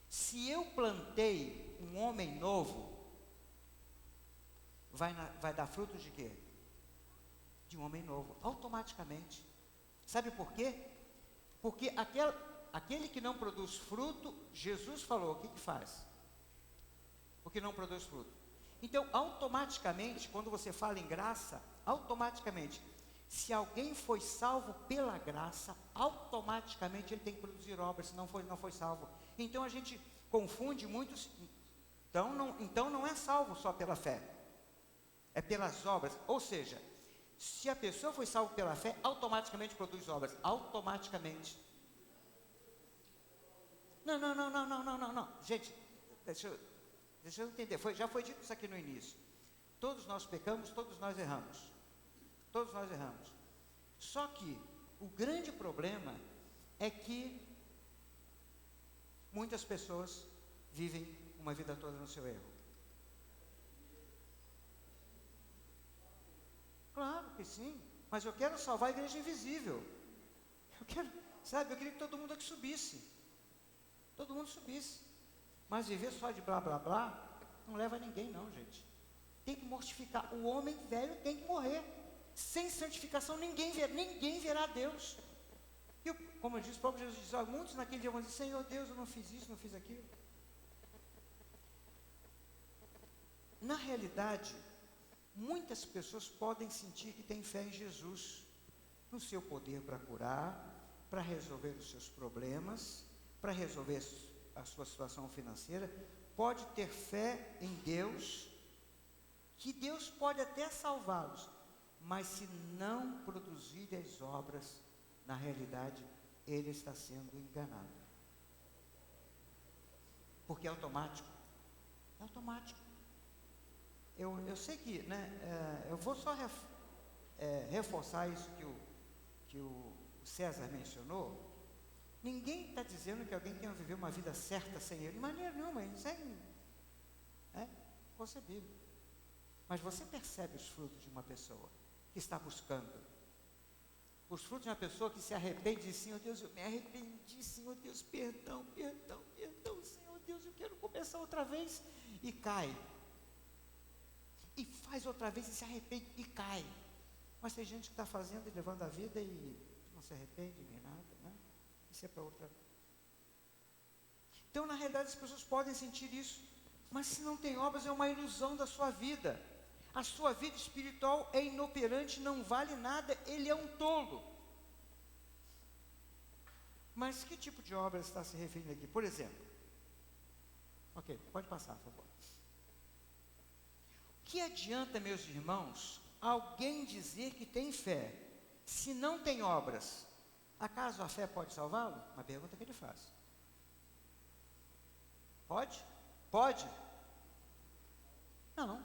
Se eu plantei um homem novo, vai dar fruto de quê? De um homem novo, automaticamente. Sabe por quê? Porque aquele que não produz fruto, Jesus falou, o que faz? O que não produz fruto. Então, automaticamente, quando você fala em graça, automaticamente, se alguém foi salvo pela graça, automaticamente ele tem que produzir obras, se não foi salvo. Então a gente confunde muitos. Então não é salvo só pela fé, é pelas obras. Ou seja, se a pessoa foi salva pela fé, automaticamente produz obras, automaticamente. Não. Gente, deixa eu entender. Já foi dito isso aqui no início. Todos nós pecamos, todos nós erramos. Todos nós erramos. Só que o grande problema é que muitas pessoas vivem uma vida toda no seu erro. Claro que sim, mas eu quero salvar a igreja invisível. Eu queria que todo mundo aqui subisse. Todo mundo subisse. Mas viver só de blá blá blá não leva ninguém não, gente. Tem que mortificar. O homem velho tem que morrer. Sem santificação ninguém verá Deus. E como eu disse, o próprio Jesus diz, muitos naquele dia vão dizer, Senhor Deus, eu não fiz isso, não fiz aquilo. Na realidade, muitas pessoas podem sentir que têm fé em Jesus, no seu poder para curar, para resolver os seus problemas, para resolver a sua situação financeira, pode ter fé em Deus, que Deus pode até salvá-los, mas se não produzir as obras, na realidade, ele está sendo enganado. Porque é automático. É automático. Eu sei que, né, eu vou só reforçar isso que o César mencionou. Ninguém está dizendo que alguém tem que viver uma vida certa sem ele. De maneira nenhuma, isso é concebível. Mas você percebe os frutos de uma pessoa que está buscando. Os frutos de uma pessoa que se arrepende e diz, Senhor Deus, eu me arrependi, Senhor Deus, perdão, Senhor Deus, eu quero começar outra vez, e cai. E faz outra vez e se arrepende e cai. Mas tem gente que está fazendo e levando a vida e não se arrepende nem nada, né? Isso é para outra. Então, na realidade, as pessoas podem sentir isso, mas se não tem obras, é uma ilusão da sua vida. A sua vida espiritual é inoperante, não vale nada, ele é um tolo. Mas que tipo de obra está se referindo aqui? Por exemplo, ok, pode passar, por favor. Que adianta, meus irmãos, alguém dizer que tem fé, se não tem obras, acaso a fé pode salvá-lo? Uma pergunta que ele faz. Pode? Pode? Não.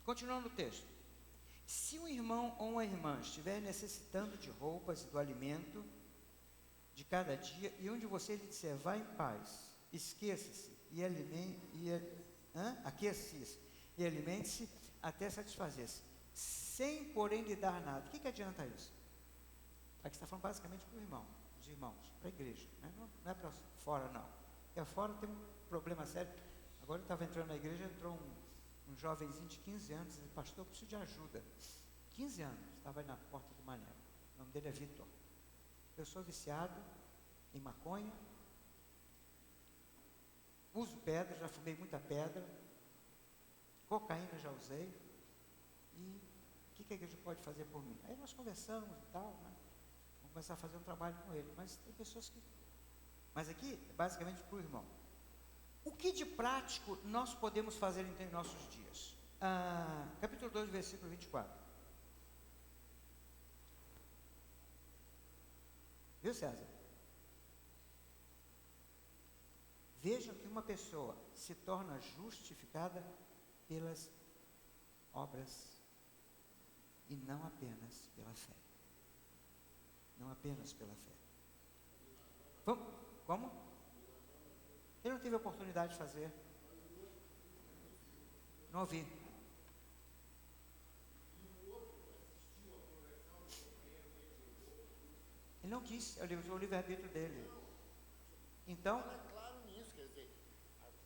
Continuando o texto. Se um irmão ou uma irmã estiver necessitando de roupas e do alimento de cada dia, e onde você lhe disser, vá em paz, esqueça-se e aqueça-se e alimente-se até satisfazer-se, sem porém lhe dar nada. O que adianta isso? Aqui está falando basicamente para o irmão, os irmãos, para a igreja, né? Não é para fora não. Porque fora tem um problema sério. Agora eu estava entrando na igreja, entrou um jovenzinho de 15 anos, e pastor, eu preciso de ajuda. 15 anos, estava aí na porta do Mané. O nome dele é Vitor. Eu sou viciado em maconha, uso pedra, já fumei muita pedra, cocaína já usei, e o que a igreja pode fazer por mim? Aí nós conversamos e tal, né? Vamos começar a fazer um trabalho com ele, mas tem pessoas que... Mas aqui, é basicamente para o irmão. O que de prático nós podemos fazer em nossos dias? Capítulo 2, versículo 24. Viu, César? Vejam que uma pessoa se torna justificada pelas obras e não apenas pela fé. Não apenas pela fé. Como? Ele não teve a oportunidade de fazer. Não ouvi. Ele não quis, ele usou o livre-arbítrio dele. Então... É claro nisso, quer dizer,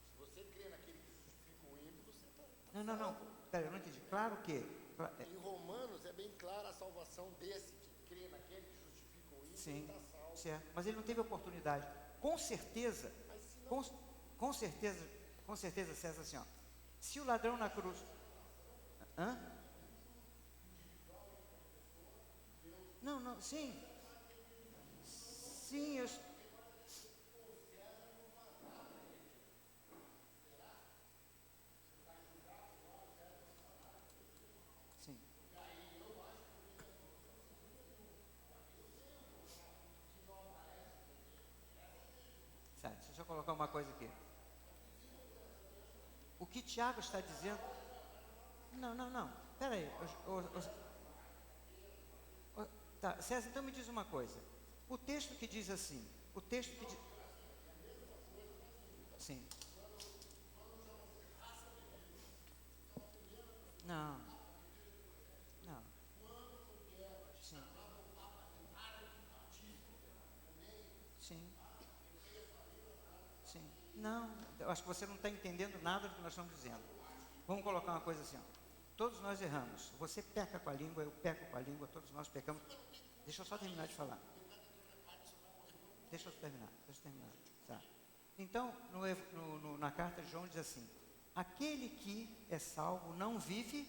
se você crê naquele que justifica o ímpio, você está... Não. Pera, eu não entendi. Claro que... Em Romanos é bem clara a salvação desse que crê naquele que justifica o ímpio. Sim, está salvo. certo. Mas ele não teve oportunidade. Com certeza, com certeza, César, assim, ó, se o ladrão na cruz... Não, sim. Sim, eu... Sim. Sabe, deixa eu colocar uma coisa aqui. O que Tiago está dizendo... Não. Espera aí. Tá, César, então me diz uma coisa. O texto que diz assim... O texto que diz... Sim. Não. Sim. Sim. Não, eu acho que você não está entendendo nada do que nós estamos dizendo. Vamos colocar uma coisa assim, ó. Todos nós erramos. Você peca com a língua, eu peco com a língua, todos nós pecamos. Deixa eu só terminar de falar. Deixa eu terminar. Tá. Então, na carta de João diz assim: aquele que é salvo não vive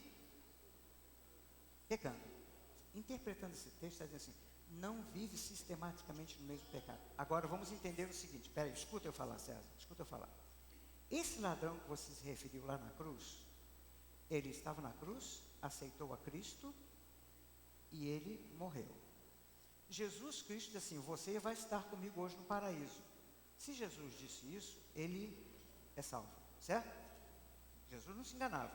pecando. Interpretando esse texto, está dizendo assim: não vive sistematicamente no mesmo pecado. Agora vamos entender o seguinte. Espera aí, escuta eu falar, César. Escuta eu falar. Esse ladrão que você se referiu lá na cruz, ele estava na cruz, aceitou a Cristo e ele morreu. Jesus Cristo diz assim: você vai estar comigo hoje no paraíso. Se Jesus disse isso, ele é salvo, certo? Jesus não se enganava.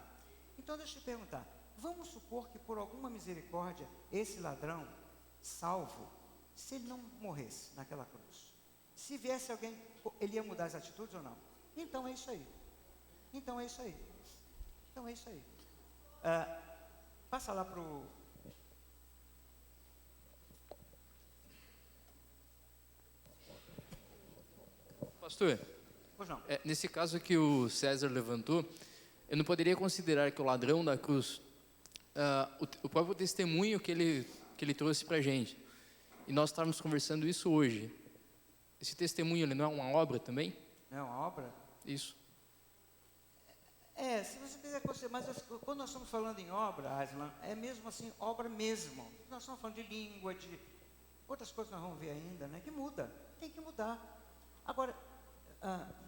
Então deixa eu te perguntar, vamos supor que por alguma misericórdia, esse ladrão salvo, se ele não morresse naquela cruz, se viesse alguém, ele ia mudar as atitudes ou não? Então é isso aí. Passa lá para o... Pastor, Pois não. nesse caso que o César levantou, eu não poderia considerar que o ladrão da cruz, o próprio testemunho que ele trouxe para a gente, e nós estávamos conversando isso hoje, esse testemunho ele não é uma obra também? Não é uma obra? Isso. Se você quiser considerar, mas quando nós estamos falando em obra, Aslan, é mesmo assim, obra mesmo. Nós estamos falando de língua, de outras coisas nós vamos ver ainda, né? Que muda, tem que mudar. Agora,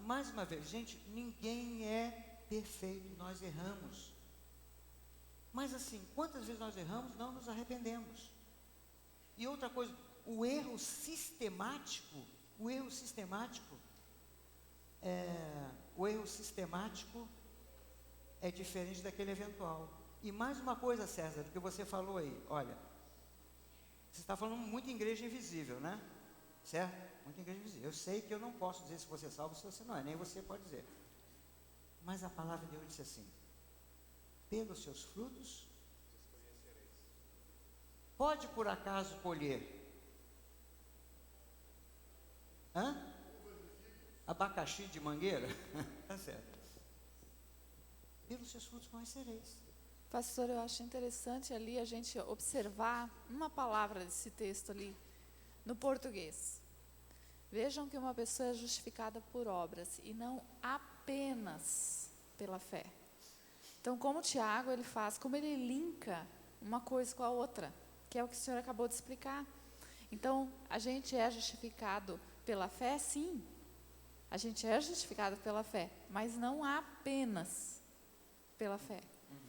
mais uma vez, gente, ninguém é perfeito, nós erramos. Mas assim, quantas vezes nós erramos, não nos arrependemos. E outra coisa, o erro sistemático é diferente daquele eventual. E mais uma coisa, César, do que você falou aí, olha, você está falando muito em igreja invisível, né? Certo? Muito em igreja invisível. Eu sei que eu não posso dizer se você é salvo ou se você não é, nem você pode dizer. Mas a palavra de Deus disse assim: pelos seus frutos, pode por acaso colher abacaxi de mangueira? Tá certo. Pelos seus frutos conhecereis. Pastor, eu acho interessante ali a gente observar uma palavra desse texto ali, no português. Vejam que uma pessoa é justificada por obras e não apenas pela fé. Então, como o Tiago ele faz, como ele linka uma coisa com a outra, que é o que o senhor acabou de explicar. Então, a gente é justificado pela fé, sim. A gente é justificado pela fé, mas não apenas pela fé.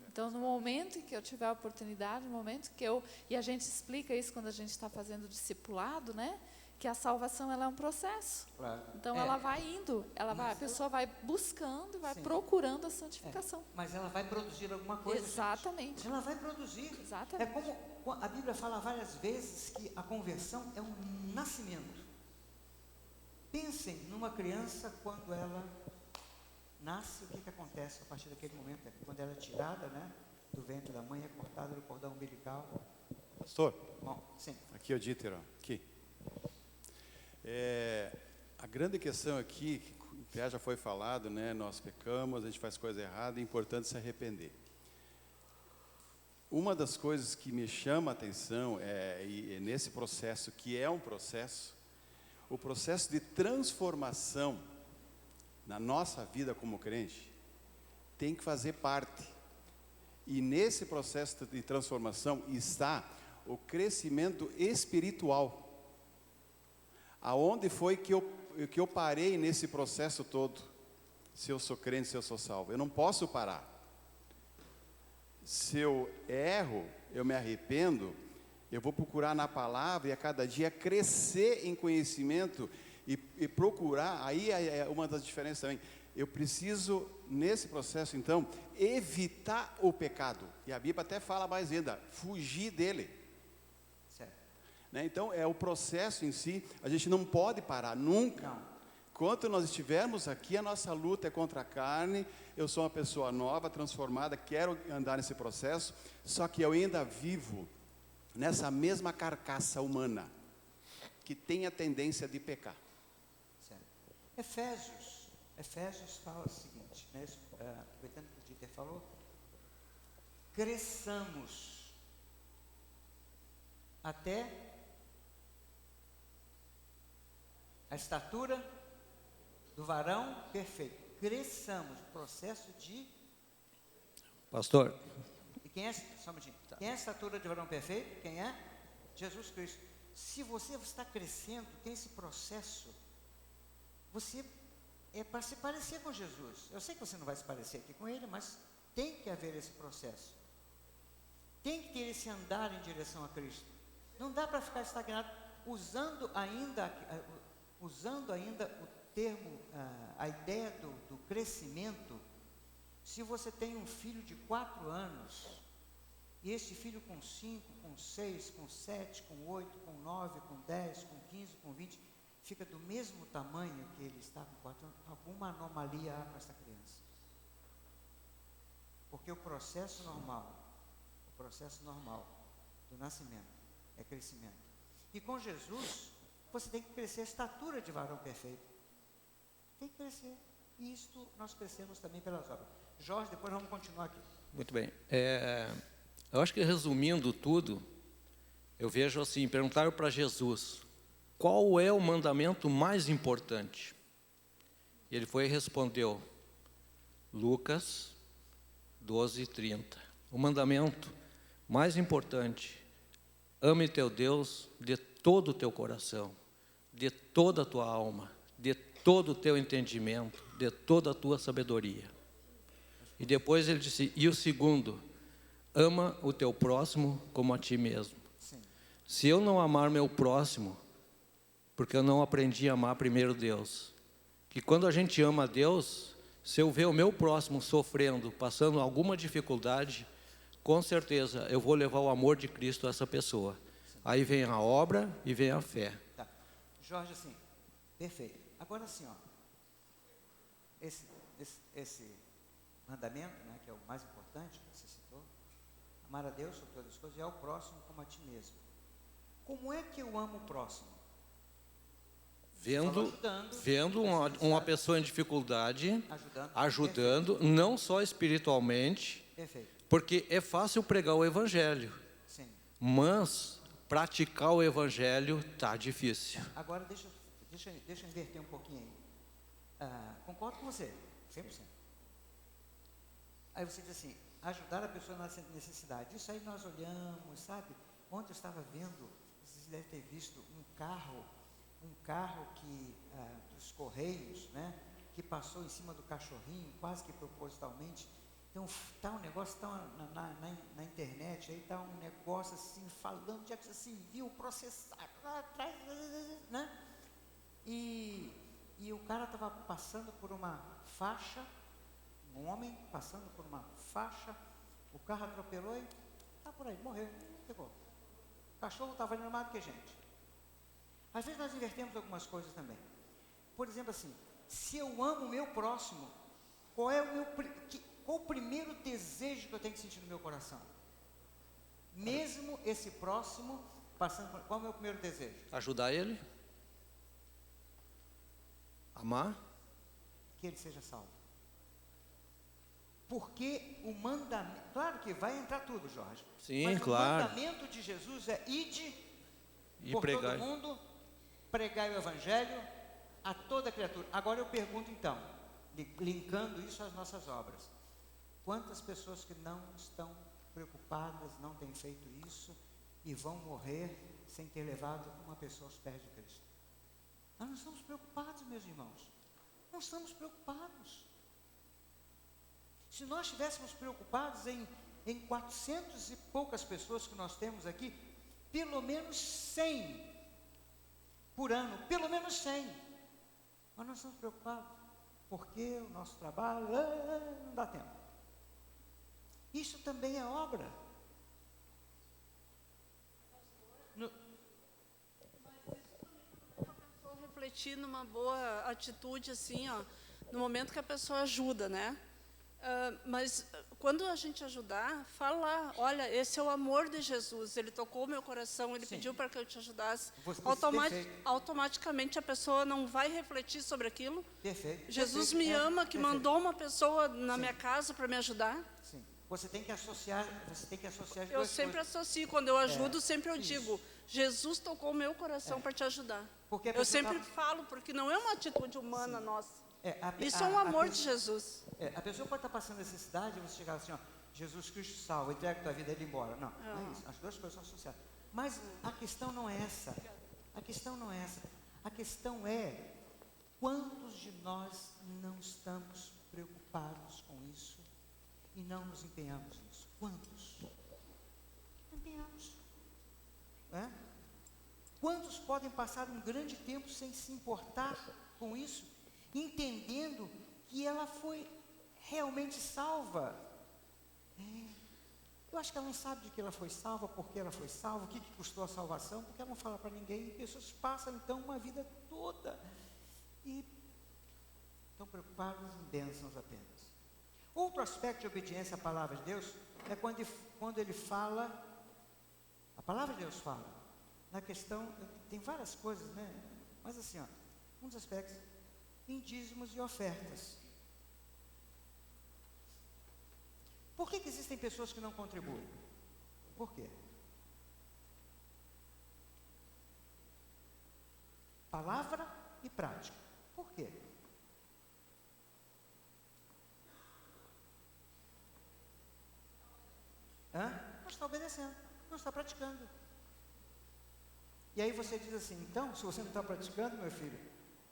Então, no momento em que eu tiver a oportunidade, no momento que e a gente explica isso quando a gente está fazendo discipulado, né? Que a salvação ela é um processo. Claro. Então, ela vai indo, a pessoa vai buscando e vai procurando a santificação. Mas ela vai produzir alguma coisa. Exatamente. Gente. Ela vai produzir. Exatamente. É como a Bíblia fala várias vezes que a conversão é um nascimento. Pensem numa criança quando ela nasce, o que acontece a partir daquele momento? Quando ela é tirada, né, do ventre da mãe, é cortada do cordão umbilical. Pastor, bom, sim. Aqui é o Dieter, aqui. A grande questão aqui, que já foi falado, né, nós pecamos, a gente faz coisa errada, é importante se arrepender. Uma das coisas que me chama a atenção é nesse processo, que é um processo, o processo de transformação na nossa vida como crente, tem que fazer parte. E nesse processo de transformação está o crescimento espiritual. Aonde foi que eu parei nesse processo todo? Se eu sou crente, se eu sou salvo. Eu não posso parar. Se eu erro, eu me arrependo, eu vou procurar na palavra e a cada dia crescer em conhecimento e procurar, aí é uma das diferenças também. Eu preciso, nesse processo, então, evitar o pecado. E a Bíblia até fala mais ainda, fugir dele. Certo. Né? Então, é o processo em si, a gente não pode parar, nunca. Não. Enquanto nós estivermos aqui, a nossa luta é contra a carne, eu sou uma pessoa nova, transformada, quero andar nesse processo, só que eu ainda vivo nessa mesma carcaça humana, que tem a tendência de pecar. Efésios fala o seguinte, né, aproveitando que o Dieter falou, cresçamos até a estatura do varão perfeito. Cresçamos, processo de... Pastor. E quem é, só um minutinho, quem é a estatura de varão perfeito? Quem é? Jesus Cristo. Se você está crescendo, tem esse processo, você é para se parecer com Jesus. Eu sei que você não vai se parecer aqui com ele, mas tem que haver esse processo. Tem que ter esse andar em direção a Cristo. Não dá para ficar estagnado usando ainda o termo, a ideia do crescimento. Se você tem um filho de 4 anos, e esse filho com 5, com 6, com 7, com 8, com 9, com 10, com 15, com 20, fica do mesmo tamanho que ele está com 4 anos, alguma anomalia há com essa criança. Porque o processo normal do nascimento é crescimento. E com Jesus, você tem que crescer a estatura de varão perfeito. Tem que crescer. E isto nós crescemos também pelas obras. Jorge, depois vamos continuar aqui. Muito bem. Eu acho que resumindo tudo, eu vejo assim, perguntaram para Jesus, qual é o mandamento mais importante? E ele foi e respondeu, Lucas 12:30. O mandamento mais importante, ame teu Deus de todo o teu coração, de toda a tua alma, de todo o teu entendimento, de toda a tua sabedoria. E depois ele disse, e o segundo, ama o teu próximo como a ti mesmo. Sim. Se eu não amar meu próximo, porque eu não aprendi a amar primeiro Deus, que quando a gente ama Deus, se eu ver o meu próximo sofrendo, passando alguma dificuldade, com certeza eu vou levar o amor de Cristo a essa pessoa. Aí vem a obra e vem a fé. Tá. Jorge, assim, perfeito. Agora assim, ó, esse mandamento, né, que é o mais importante, que você citou, amar a Deus sobre todas as coisas e ao próximo como a ti mesmo. Como é que eu amo o próximo? Vendo uma pessoa em dificuldade, ajudando não só espiritualmente, perfeito. Porque é fácil pregar o Evangelho, sim, mas praticar o Evangelho está difícil. Agora deixa eu inverter um pouquinho aí. Concordo com você, 100%. Aí você diz assim, ajudar a pessoa na necessidade. Isso aí nós olhamos, sabe? Ontem eu estava vendo, vocês devem ter visto um carro que, dos Correios, né? Que passou em cima do cachorrinho, quase que propositalmente. Então, tá um negócio, tá na internet, aí tá um negócio assim, falando de ação civil, processado, lá atrás, né? E o cara estava passando por uma faixa, um homem passando por uma faixa, o carro atropelou e tá por aí, morreu, pegou. O cachorro estava ali mais do que gente. Às vezes nós invertemos algumas coisas também. Por exemplo assim, se eu amo o meu próximo, qual o primeiro desejo que eu tenho que sentir no meu coração? Mesmo esse próximo passando por... Qual é o meu primeiro desejo? Ajudar ele. Amar. Que ele seja salvo. Porque o mandamento... Claro que vai entrar tudo, Jorge. Sim, mas claro. O mandamento de Jesus é ide por pregar. todo mundo, pregai o Evangelho a toda criatura. Agora eu pergunto então, linkando isso às nossas obras. Quantas pessoas que não estão preocupadas, não têm feito isso e vão morrer sem ter levado uma pessoa aos pés de Cristo? Nós não estamos preocupados, meus irmãos. Não estamos preocupados. Se nós estivéssemos preocupados em 400 e poucas pessoas que nós temos aqui, pelo menos 100 por ano, pelo menos 100. Mas nós estamos preocupados porque o nosso trabalho não dá tempo. Isso também é obra. Refletir numa boa atitude assim, ó, no momento que a pessoa ajuda, né? Mas quando a gente ajudar, fala lá, olha, esse é o amor de Jesus, ele tocou o meu coração, ele pediu para que eu te ajudasse. Automaticamente a pessoa não vai refletir sobre aquilo. Perfeito. Jesus me ama, que mandou uma pessoa na minha casa para me ajudar. Sim. Você tem que associar Eu sempre associo, quando eu ajudo, sempre eu digo, Jesus tocou o meu coração para te ajudar. Eu sempre falo, porque não é uma atitude humana nossa. Isso é um amor de Jesus. A pessoa pode estar passando necessidade e você chegar assim, ó, Jesus Cristo salva, entrega a tua vida e ele embora. Não, não é isso. As duas coisas são associadas. Mas a questão não é essa. A questão não é essa. A questão é quantos de nós não estamos preocupados com isso e não nos empenhamos nisso? Quantos? Empenhamos. Quantos podem passar um grande tempo sem se importar com isso, entendendo que ela foi realmente salva? Eu acho que ela não sabe de que ela foi salva, porque ela foi salva, o que custou a salvação, porque ela não fala para ninguém. E pessoas passam então uma vida toda e estão preocupadas em bênçãos apenas. Outro aspecto de obediência à palavra de Deus é quando ele fala, a palavra de Deus fala, na questão, tem várias coisas, né? Mas assim, ó, um dos aspectos, em dízimos e ofertas. Por que existem pessoas que não contribuem? Por quê? Palavra e prática. Por quê? Não está obedecendo, não está praticando. E aí você diz assim, então, se você não está praticando, meu filho,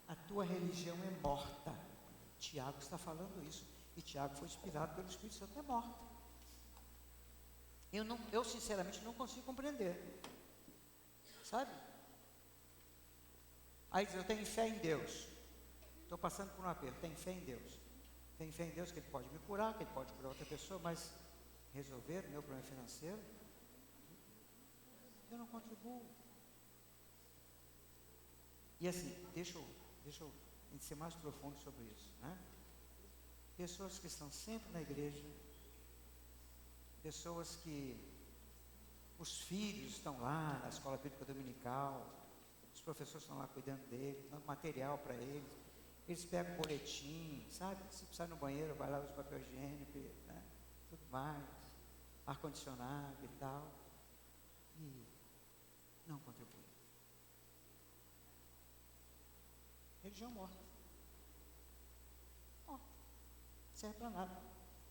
a tua religião é morta. Tiago está falando isso. E Tiago foi inspirado pelo Espírito Santo, é morta. Eu sinceramente não consigo compreender. Sabe? Aí diz, eu tenho fé em Deus. Estou passando por um aperto, tenho fé em Deus. Tenho fé em Deus que Ele pode me curar, que Ele pode curar outra pessoa, mas resolver o meu problema financeiro, eu não contribuo. E assim, deixa eu ser mais profundo sobre isso, né? Pessoas que estão sempre na igreja, pessoas que os filhos estão lá na escola bíblica dominical, os professores estão lá cuidando deles, dando material para eles pegam boletim, sabe? Se precisar ir no banheiro, vai lá, usa papel higiênico, né? Tudo mais, ar-condicionado e tal, e não contribui. Religião morta. Morta. Não serve para nada.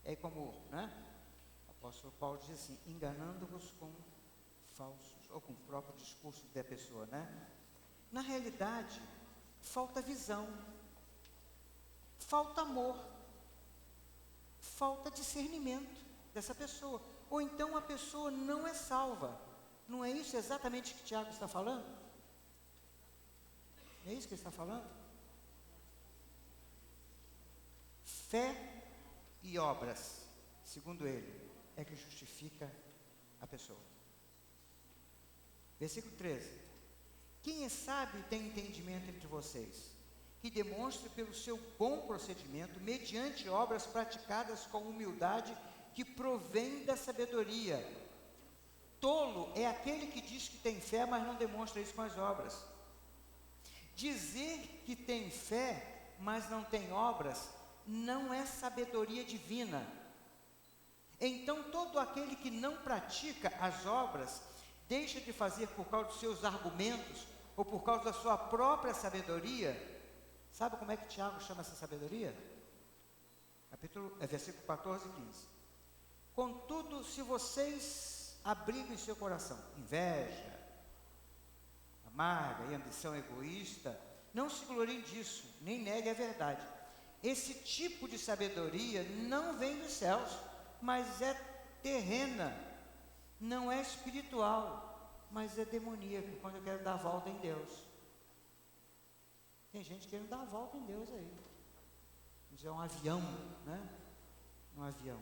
É como, né? O apóstolo Paulo diz assim, enganando-vos com falsos, ou com o próprio discurso da pessoa, né? Na realidade, falta visão, falta amor, falta discernimento dessa pessoa. Ou então a pessoa não é salva. Não é isso exatamente que Tiago está falando? Não é isso que ele está falando? Fé e obras, segundo ele, é que justifica a pessoa. Versículo 13. Quem é sábio e tem entendimento entre vocês, que demonstre pelo seu bom procedimento, mediante obras praticadas com humildade, que provém da sabedoria. Tolo é aquele que diz que tem fé, mas não demonstra isso com as obras. Dizer que tem fé, mas não tem obras, não é sabedoria divina. Então, todo aquele que não pratica as obras, deixa de fazer por causa dos seus argumentos, ou por causa da sua própria sabedoria. Sabe como é que Tiago chama essa sabedoria? Versículo 14 e 15. Contudo, se vocês abrigam em seu coração inveja, amarga e ambição egoísta, não se gloriem disso, nem neguem a verdade. Esse tipo de sabedoria não vem dos céus, mas é terrena, não é espiritual, mas é demoníaco, quando eu quero dar a volta em Deus. Tem gente querendo dar a volta em Deus aí. Isso é um avião, né? Um avião.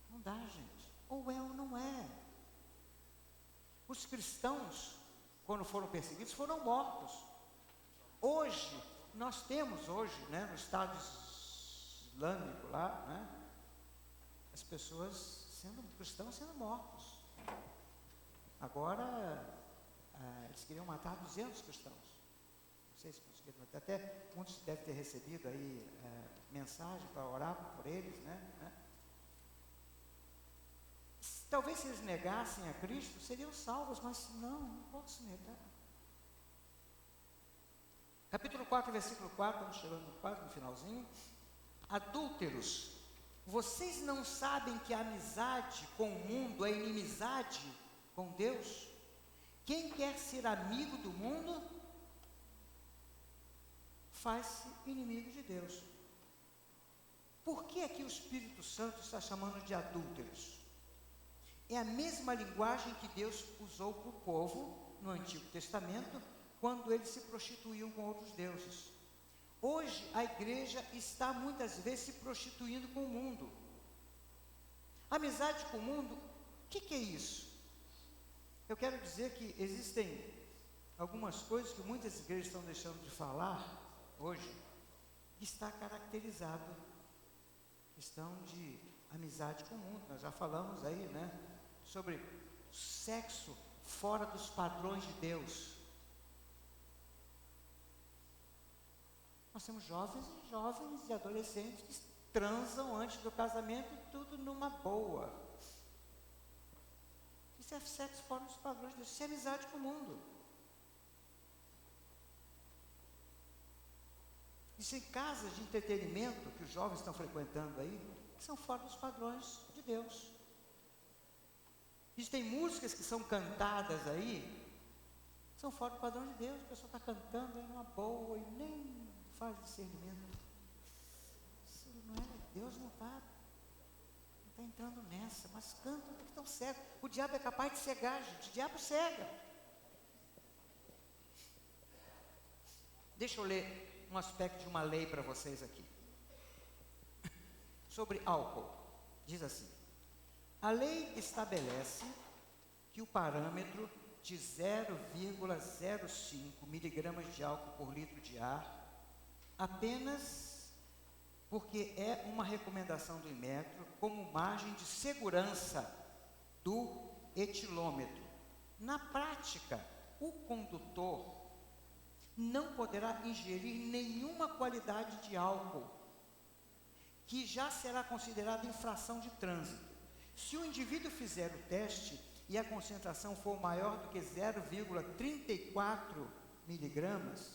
Não dá, gente. Ou é ou não é. Os cristãos, quando foram perseguidos, foram mortos. Hoje, nós temos hoje, né, no Estado Islâmico lá, né, as pessoas cristãos sendo mortos. Agora, eles queriam matar 200 cristãos. Não sei se conseguiram, até muitos devem ter recebido aí mensagem para orar por eles, né? Talvez se eles negassem a Cristo, seriam salvos, mas não posso negar. Capítulo 4, versículo 4, estamos chegando quase no finalzinho. Adúlteros, vocês não sabem que a amizade com o mundo é inimizade com Deus? Quem quer ser amigo do mundo, faz-se inimigo de Deus. Por que aqui o Espírito Santo está chamando de adúlteros? É a mesma linguagem que Deus usou para o povo no Antigo Testamento, quando eles se prostituíam com outros deuses. Hoje a igreja está muitas vezes se prostituindo com o mundo. Amizade com o mundo, o que é isso? Eu quero dizer que existem algumas coisas que muitas igrejas estão deixando de falar hoje, que está caracterizado, questão de amizade com o mundo. Nós já falamos aí, né, sobre sexo fora dos padrões de Deus. Nós temos jovens e adolescentes que transam antes do casamento e tudo numa boa. Isso é sexo fora dos padrões de Deus, isso é amizade com o mundo. Isso em casas de entretenimento que os jovens estão frequentando aí, que são fora dos padrões de Deus. Existem músicas que são cantadas aí, que são fora do padrão de Deus. A pessoa está cantando aí numa boa e nem faz discernimento. Isso não é, Deus não está entrando nessa, mas cantam porque estão cegos. O diabo é capaz de cegar, gente. O diabo cega. Deixa eu ler um aspecto de uma lei para vocês aqui. Sobre álcool. Diz assim: a lei estabelece que o parâmetro de 0,05 miligramas de álcool por litro de ar, apenas porque é uma recomendação do Inmetro como margem de segurança do etilômetro. Na prática, o condutor não poderá ingerir nenhuma qualidade de álcool, que já será considerada infração de trânsito. Se o indivíduo fizer o teste e a concentração for maior do que 0,34 miligramas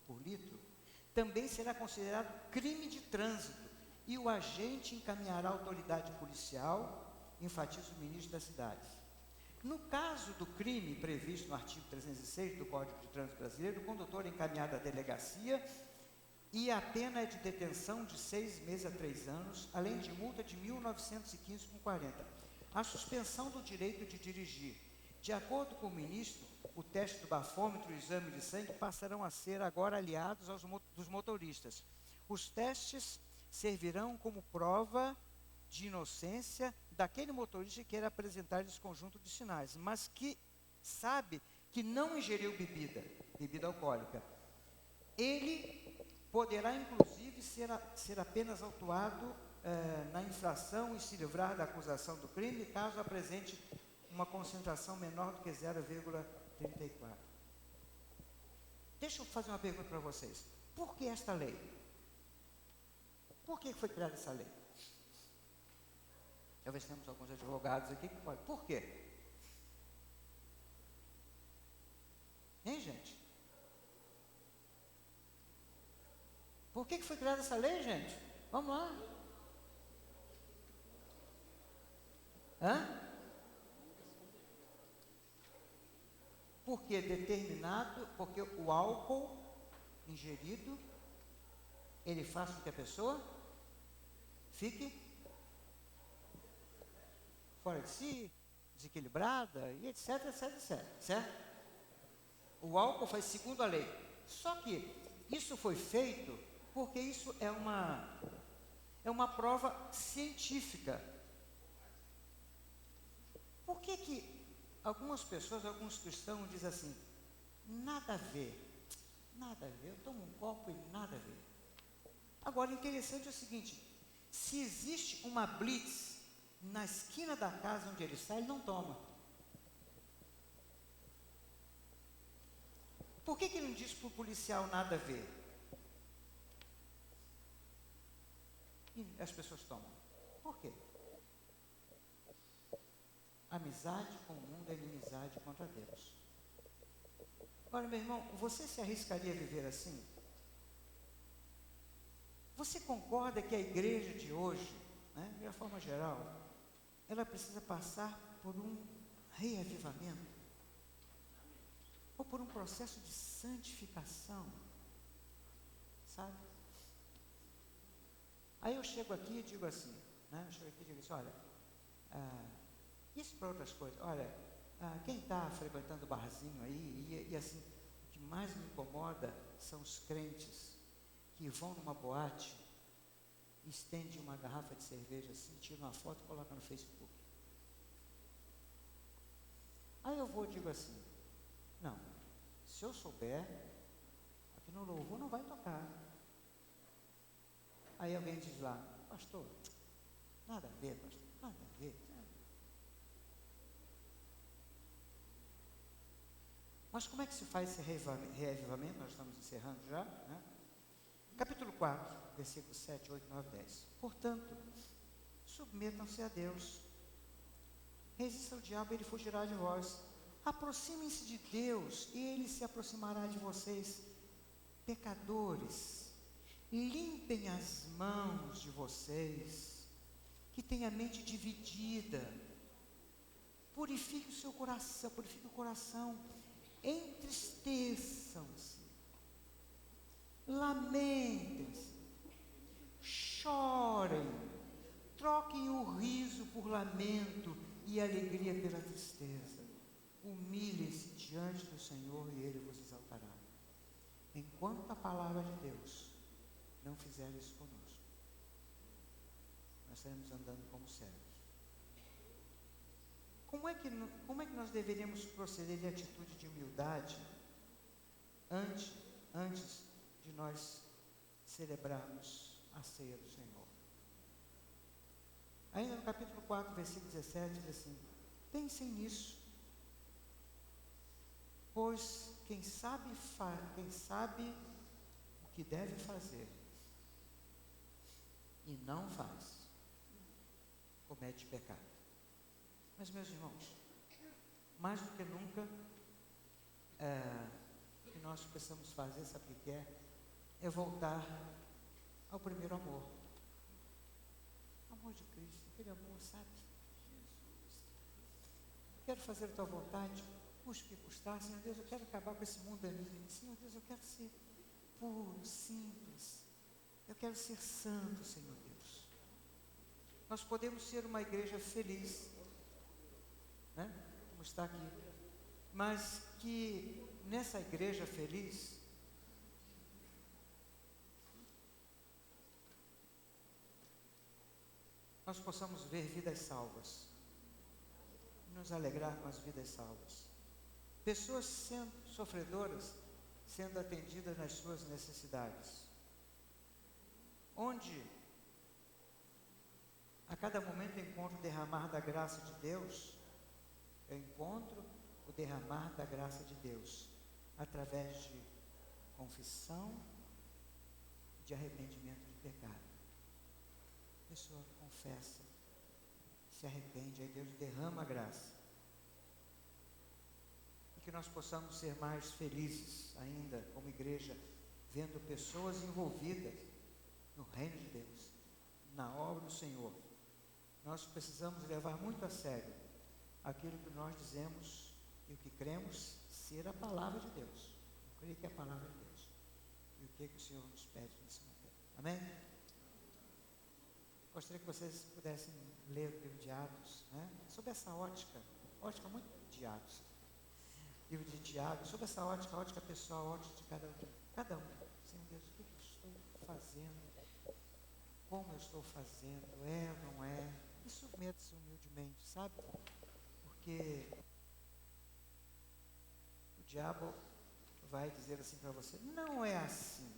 por litro, também será considerado crime de trânsito e o agente encaminhará a autoridade policial, enfatiza o ministro das cidades. No caso do crime previsto no artigo 306 do Código de Trânsito Brasileiro, o condutor é encaminhado à delegacia e a pena é de detenção de 6 meses a 3 anos, além de multa de R$ 1.915,40. A suspensão do direito de dirigir. De acordo com o ministro, o teste do bafômetro e o exame de sangue passarão a ser agora aliados dos motoristas. Os testes servirão como prova de inocência daquele motorista que queira apresentar esse conjunto de sinais, mas que sabe que não ingeriu bebida alcoólica. Ele poderá, inclusive, ser apenas autuado na infração e se livrar da acusação do crime, caso apresente uma concentração menor do que 0,34. Deixa eu fazer uma pergunta para vocês. Por que esta lei? Por que foi criada essa lei? Talvez temos alguns advogados aqui que podem. Por quê? Hein, gente? Por que foi criada essa lei, gente? Vamos lá. Porque porque o álcool ingerido, ele faz com que a pessoa fique fora de si, desequilibrada, e etc, etc, etc, certo? O álcool faz segundo a lei. Só que isso foi feito porque isso é uma prova científica. Por que algumas pessoas, alguns cristãos dizem assim, nada a ver, eu tomo um copo e nada a ver. Agora, o interessante é o seguinte, se existe uma blitz na esquina da casa onde ele está, ele não toma. Por que ele não diz para o policial nada a ver? E as pessoas tomam. Por quê? Amizade com o mundo é inimizade contra Deus. Agora, meu irmão, você se arriscaria a viver assim? Você concorda que a igreja de hoje, de uma forma geral, ela precisa passar por um reavivamento? Ou por um processo de santificação? Sabe? Aí eu chego aqui e digo assim, olha, isso para outras coisas, olha, quem está frequentando o barzinho aí, e assim, o que mais me incomoda são os crentes que vão numa boate, estende uma garrafa de cerveja assim, tira uma foto e coloca no Facebook. Aí eu vou e digo assim, não, se eu souber, aqui no louvor não vai tocar. Aí alguém diz lá, pastor, nada a ver, pastor, nada a ver. Mas como é que se faz esse reavivamento? Nós estamos encerrando já, Capítulo 4, versículos 7, 8, 9, 10. Portanto, submetam-se a Deus. Resista ao diabo, ele fugirá de vós. Aproximem-se de Deus, e ele se aproximará de vocês. Pecadores, limpem as mãos de vocês, que têm a mente dividida. Purifique o seu coração, purifique o coração. Entristeçam-se, lamentem-se, chorem, troquem o riso lamento e alegria pela tristeza. Humilhem-se diante do Senhor e Ele vos exaltará. Enquanto a palavra de Deus não fizer isso conosco, nós estaremos andando como cegos. Como é que nós deveríamos proceder em atitude de humildade antes de nós celebrarmos a ceia do Senhor? Ainda no capítulo 4, versículo 17, diz assim: pensem nisso, pois quem sabe o que deve fazer e não faz, comete pecado. Mas, meus irmãos, mais do que nunca, o que nós precisamos fazer, sabe o que é voltar ao primeiro amor. Amor de Cristo, aquele amor, sabe? Jesus, quero fazer a tua vontade, custe o que custar. Senhor Deus, eu quero acabar com esse mundo ali. Senhor Deus, eu quero ser puro, simples. Eu quero ser santo, Senhor Deus. Nós podemos ser uma igreja feliz, né? Como está aqui, mas que nessa igreja feliz nós possamos ver vidas salvas, nos alegrar com as vidas salvas, pessoas sofredoras sendo atendidas nas suas necessidades, onde a cada momento eu encontro o derramar da graça de Deus. Eu encontro o derramar da graça de Deus através de confissão, de arrependimento de pecado. A pessoa confessa, se arrepende, aí Deus derrama a graça. E que nós possamos ser mais felizes ainda como igreja, vendo pessoas envolvidas no reino de Deus, na obra do Senhor. Nós precisamos levar muito a sério aquilo que nós dizemos e o que cremos ser a palavra de Deus. Eu creio que é a palavra de Deus. E o que o Senhor nos pede nesse momento. Amém? Gostaria que vocês pudessem ler o livro de Atos, né? Sobre essa ótica muito de Atos. Livro de Tiago, sobre essa ótica pessoal, a ótica de cada um. Senhor Deus, o que eu estou fazendo? Como eu estou fazendo? É ou não é? E submeta-se humildemente, sabe? Porque o diabo vai dizer assim para você: não é assim.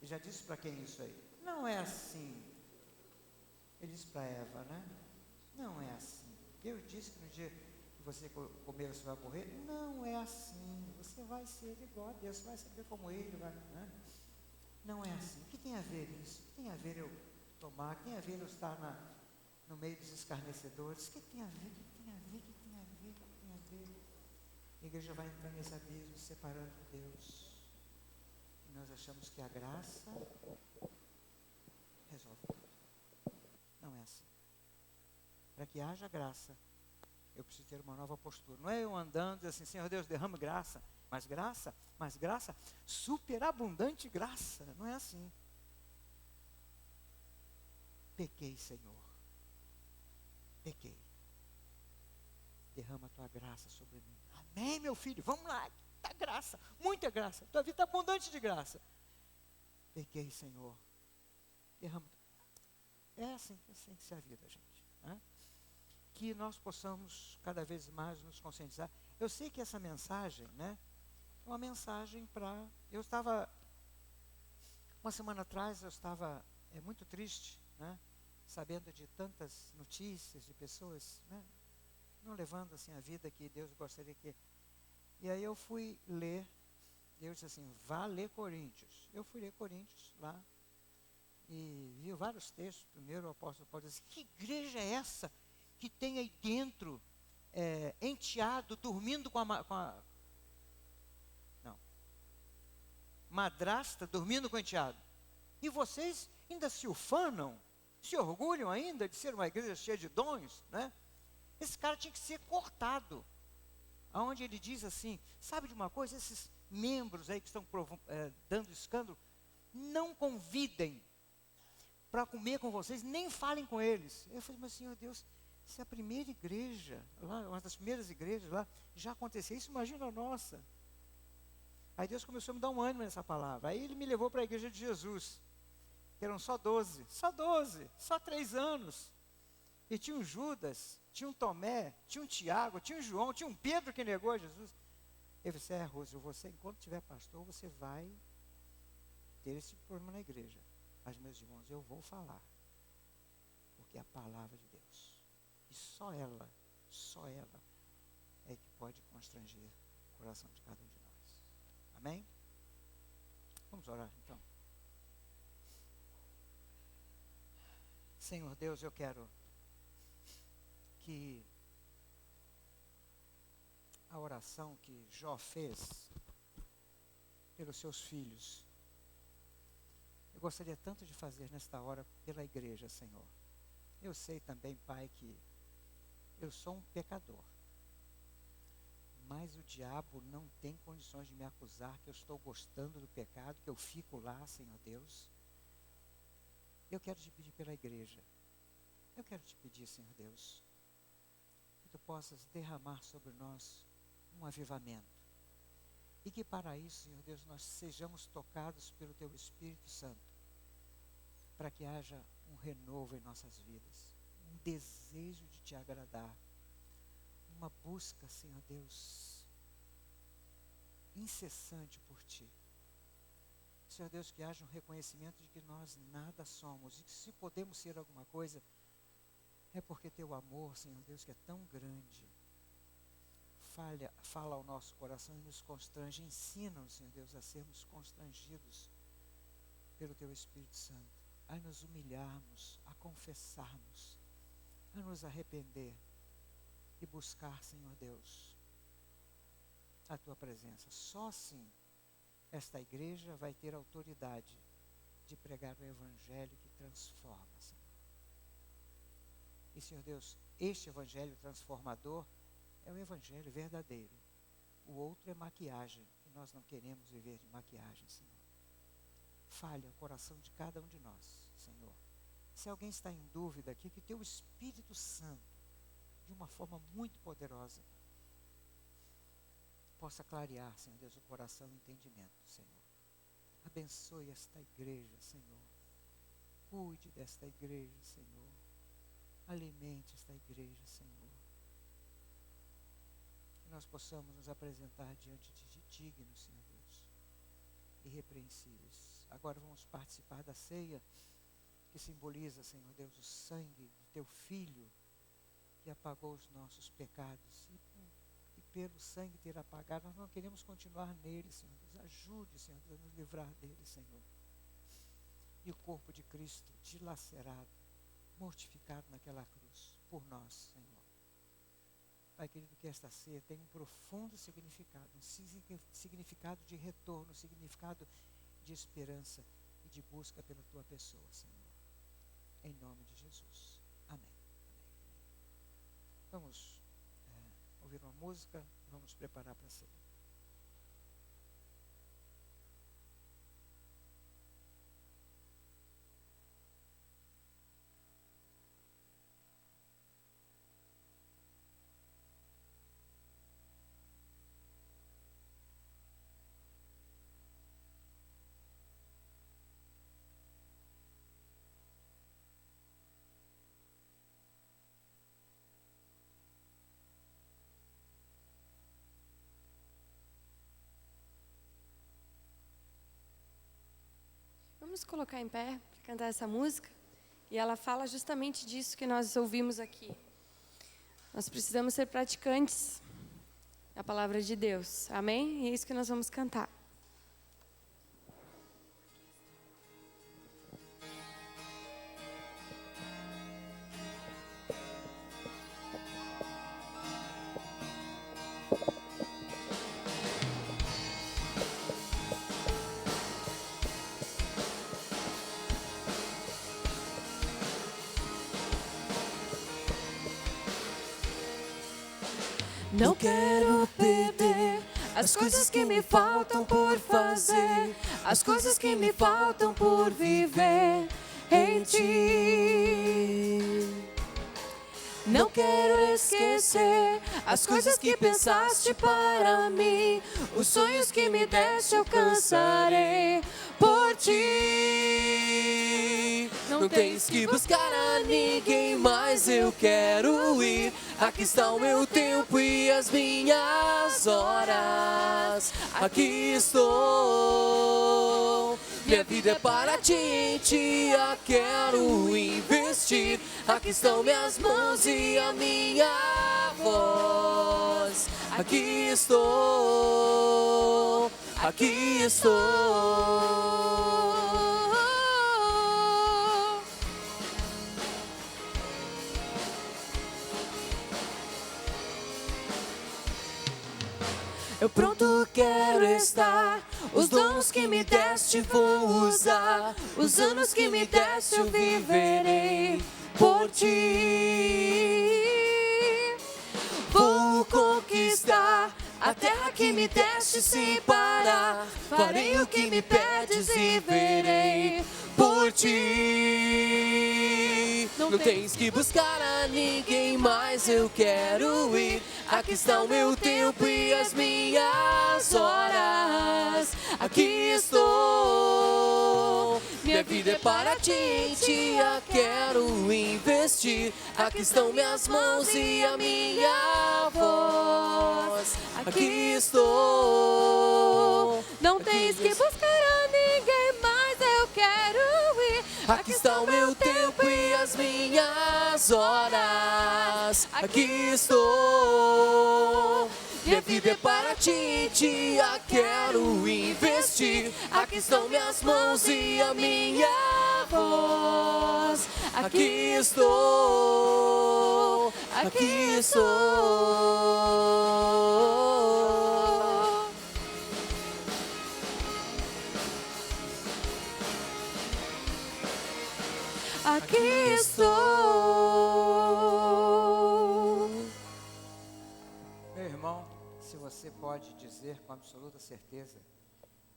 E já disse para quem isso aí? Não é assim. Ele disse para Eva, né? Não é assim. Deus disse que no dia que você comer você vai morrer. Não é assim. Você vai ser igual a Deus, você vai saber como Ele vai, né? Não é assim. O que tem a ver isso? O que tem a ver eu tomar? O que tem a ver eu estar no meio dos escarnecedores? O que tem a ver? O que tem a ver? O que tem a ver? O que tem a ver? A igreja vai entrando nesse abismo, se separando de Deus. E nós achamos que a graça resolve tudo. Não é assim. Para que haja graça, eu preciso ter uma nova postura. Não é eu andando e assim: Senhor Deus, derrama graça, mais graça, superabundante graça. Não é assim. Pequei, Senhor. Pequei. Derrama a tua graça sobre mim. Amém, meu filho, vamos lá. Dá graça, muita graça. Tua vida está abundante de graça. Pequei, Senhor. Derrama. É assim que ser a vida, gente. Né? Que nós possamos cada vez mais nos conscientizar. Eu sei que essa mensagem, né, é uma mensagem para... Uma semana atrás, eu estava muito triste, né, sabendo de tantas notícias de pessoas, né, não levando assim a vida que Deus gostaria que... E aí eu fui ler, Deus disse assim: vá ler Coríntios. Eu fui ler Coríntios lá, e vi vários textos. Primeiro o apóstolo Paulo diz: que igreja é essa que tem aí dentro enteado, dormindo com a madrasta, dormindo com o enteado? E vocês ainda se ufanam, se orgulham ainda de ser uma igreja cheia de dons, né? Esse cara tinha que ser cortado. Aonde ele diz assim: sabe de uma coisa, esses membros aí que estão dando escândalo, não convidem, para comer com vocês, nem falem com eles. Eu falei, mas Senhor Deus, se a primeira igreja, lá, uma das primeiras igrejas lá, já aconteceu isso, imagina a nossa. Aí Deus começou a me dar um ânimo nessa palavra. Aí Ele me levou para a igreja de Jesus, que eram só 12, só 3 anos. E tinha um Judas, tinha um Tomé, tinha um Tiago, tinha um João, tinha um Pedro que negou a Jesus. Eu disse, Rose, você, enquanto tiver pastor, você vai ter esse problema na igreja. Mas, meus irmãos, eu vou falar, porque é a palavra de Deus. E só ela é que pode constranger o coração de cada um de nós. Amém? Vamos orar, então. Senhor Deus, eu quero que a oração que Jó fez pelos seus filhos, eu gostaria tanto de fazer nesta hora pela igreja, Senhor. Eu sei também, Pai, que eu sou um pecador, mas o diabo não tem condições de me acusar que eu estou gostando do pecado, que eu fico lá, Senhor Deus. Eu quero te pedir pela igreja, eu quero te pedir, Senhor Deus, que tu possas derramar sobre nós um avivamento, e que para isso, Senhor Deus, nós sejamos tocados pelo teu Espírito Santo, para que haja um renovo em nossas vidas, um desejo de te agradar, uma busca, Senhor Deus, incessante por ti. Senhor Deus, que haja um reconhecimento de que nós nada somos, e que se podemos ser alguma coisa, é porque teu amor, Senhor Deus, que é tão grande, fala ao nosso coração e nos constrange. Ensina-nos, Senhor Deus, a sermos constrangidos pelo teu Espírito Santo, a nos humilharmos, a confessarmos, a nos arrepender e buscar, Senhor Deus, a tua presença. Só assim esta igreja vai ter autoridade de pregar o evangelho que transforma, Senhor. E, Senhor Deus, este evangelho transformador é o evangelho verdadeiro. O outro é maquiagem, e nós não queremos viver de maquiagem, Senhor. Fale ao coração de cada um de nós, Senhor. Se alguém está em dúvida aqui, que teu Espírito Santo, de uma forma muito poderosa, possa clarear, Senhor Deus, o coração e o entendimento, Senhor. Abençoe esta igreja, Senhor. Cuide desta igreja, Senhor. Alimente esta igreja, Senhor. Que nós possamos nos apresentar diante de ti dignos, Senhor Deus, irrepreensíveis. Agora vamos participar da ceia, que simboliza, Senhor Deus, o sangue do teu Filho, que apagou os nossos pecados. E pelo sangue ter apagado, nós não queremos continuar nele, Senhor Deus. Ajude, Senhor Deus, a nos livrar dele, Senhor. E o corpo de Cristo dilacerado, mortificado naquela cruz, por nós, Senhor. Pai querido, que esta ceia tenha um profundo significado, um significado de retorno, um significado de esperança e de busca pela tua pessoa, Senhor. Em nome de Jesus. Amém. Vamos ouvir uma música, vamos preparar para a ceia. Vamos colocar em pé para cantar essa música. E ela fala justamente disso que nós ouvimos aqui. Nós precisamos ser praticantes da palavra de Deus. Amém? E é isso que nós vamos cantar. Não quero perder as coisas que me faltam por fazer, as coisas que me faltam por viver. em ti. Não quero esquecer as coisas que pensaste para mim, os sonhos que me deste alcançarei por ti. Não tens que buscar a ninguém mais, eu quero ir. Aqui está o meu tempo e as minhas horas. Aqui estou. Minha vida é para ti, em ti a quero investir. Aqui estão minhas mãos e a minha voz. Aqui estou, aqui estou. Eu pronto quero estar, os dons que me deste vou usar, os anos que me deste eu viverei por ti. Vou conquistar a terra que me deste sem parar, farei o que me pedes e verei por ti. Não tens que buscar a ninguém mais, eu quero ir. Aqui está o meu tempo e as minhas horas. Aqui estou. Minha vida é para ti, em ti a quero investir. Aqui estão minhas mãos e a minha voz. Aqui estou. Não tens que buscar a ninguém mais, eu quero ir. Aqui está o meu tempo e as minhas horas. Aqui estou. Minha vida é para ti, em ti a quero investir. Aqui estão minhas mãos e a minha voz. Aqui estou, aqui estou. Aqui estou. Meu irmão, se você pode dizer com absoluta certeza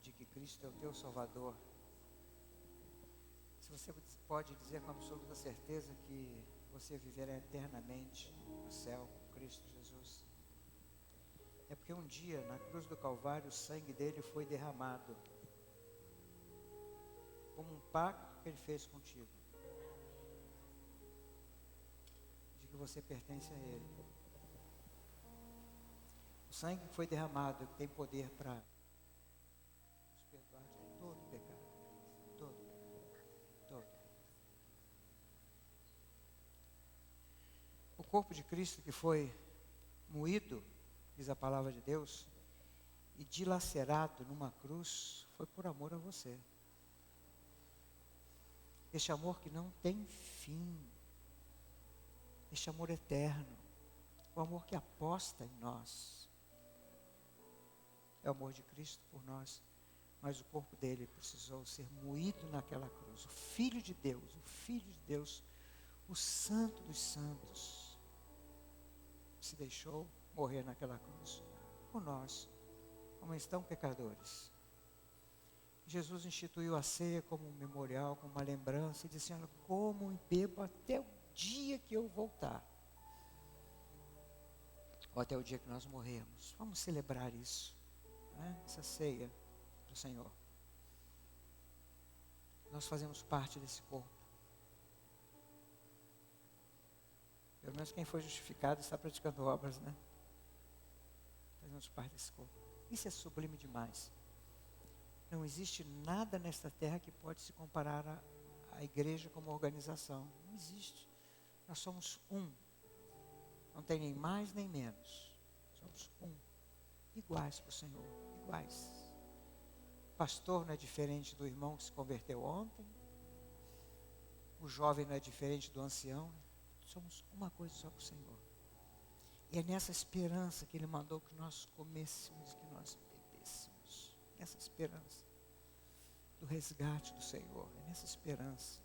de que Cristo é o teu Salvador, se você pode dizer com absoluta certeza que você viverá eternamente no céu com Cristo Jesus, é porque um dia na cruz do Calvário o sangue dele foi derramado como um pacto que ele fez contigo, de que você pertence a ele. O sangue que foi derramado tem poder para nos perdoar de todo pecado, todo. O corpo de Cristo que foi moído, diz a palavra de Deus, e dilacerado numa cruz, foi por amor a você. Este amor que não tem fim, este amor eterno, o amor que aposta em nós, é o amor de Cristo por nós, mas o corpo dele precisou ser moído naquela cruz. O Filho de Deus, o Santo dos Santos, se deixou morrer naquela cruz por nós, homens tão pecadores. Jesus instituiu a ceia como um memorial, como uma lembrança, e disse: olha, como e bebo até o dia que eu voltar, ou até o dia que nós morrermos. Vamos celebrar isso, né? Essa ceia do Senhor. Nós fazemos parte desse corpo. Pelo menos quem foi justificado está praticando obras, né? Fazemos parte desse corpo. Isso é sublime demais. Não existe nada nesta terra que pode se comparar à igreja como organização. Não existe. Nós somos um. Não tem nem mais nem menos. Somos um. Iguais para o Senhor. Iguais. O pastor não é diferente do irmão que se converteu ontem. O jovem não é diferente do ancião. Somos uma coisa só para o Senhor. E é nessa esperança que Ele mandou que nós comêssemos, que nós bebêssemos. Nessa esperança do resgate do Senhor. É nessa esperança.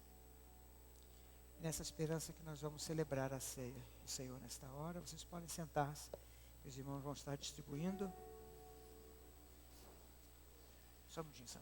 É nessa esperança que nós vamos celebrar a ceia do Senhor nesta hora. Vocês podem sentar-se. Os irmãos vão estar distribuindo. Só um minutinho, só.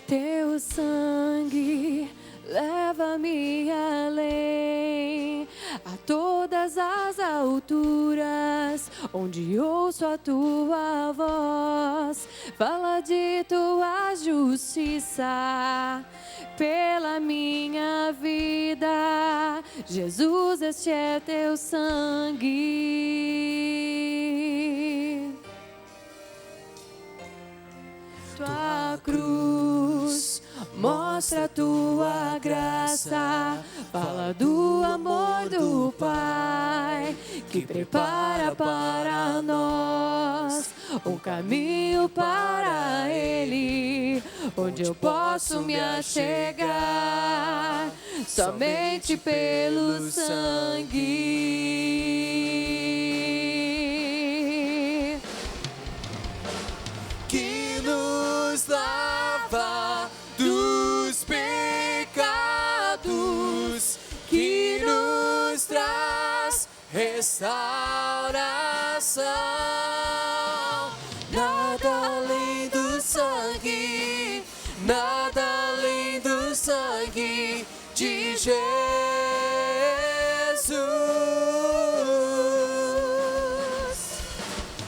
Teu sangue leva-me além, a todas as alturas, onde ouço a tua voz, fala de tua justiça pela minha vida. Jesus, este é teu sangue. Tua cruz mostra a tua graça, fala do amor do Pai, que prepara para nós um caminho para Ele, onde eu posso me achegar somente pelo sangue que nos lava dos pecados, que nos traz restauração. Nada além do sangue, nada além do sangue de Jesus,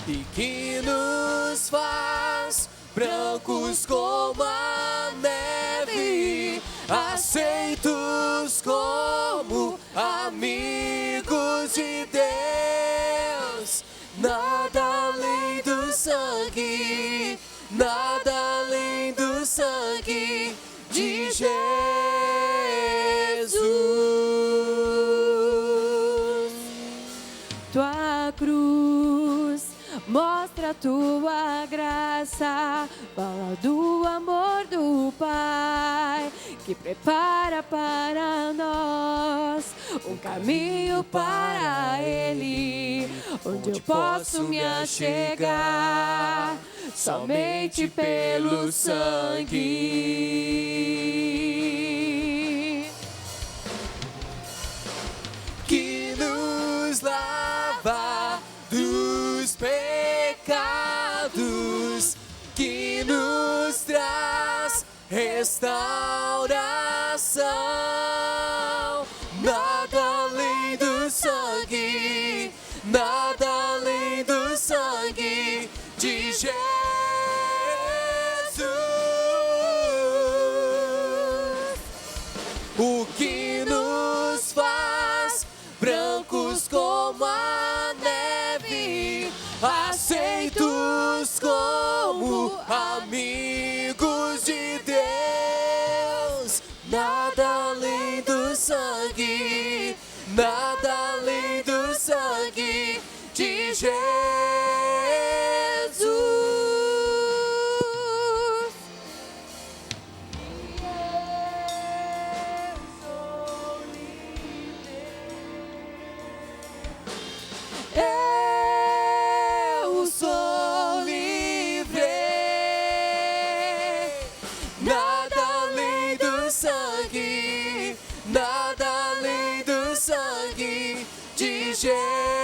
e que nos faz brancos como a neve, aceitos como amigos de Deus. Nada além do sangue, nada além do sangue de Jesus. Tua cruz mostra a tua graça, fala do amor do Pai, que prepara para nós um caminho para Ele, onde eu posso me achegar somente pelo sangue que nos lava dos pecados, que nos traz restauração. Nada além do sangue, nada além do sangue de Jesus, o que nos faz brancos como a neve, aceitos como amigos de Deus. Nada além do sangue, nada além do sangue de Jesus. Eu sou livre, nada além do sangue, nada além do sangue de Jesus.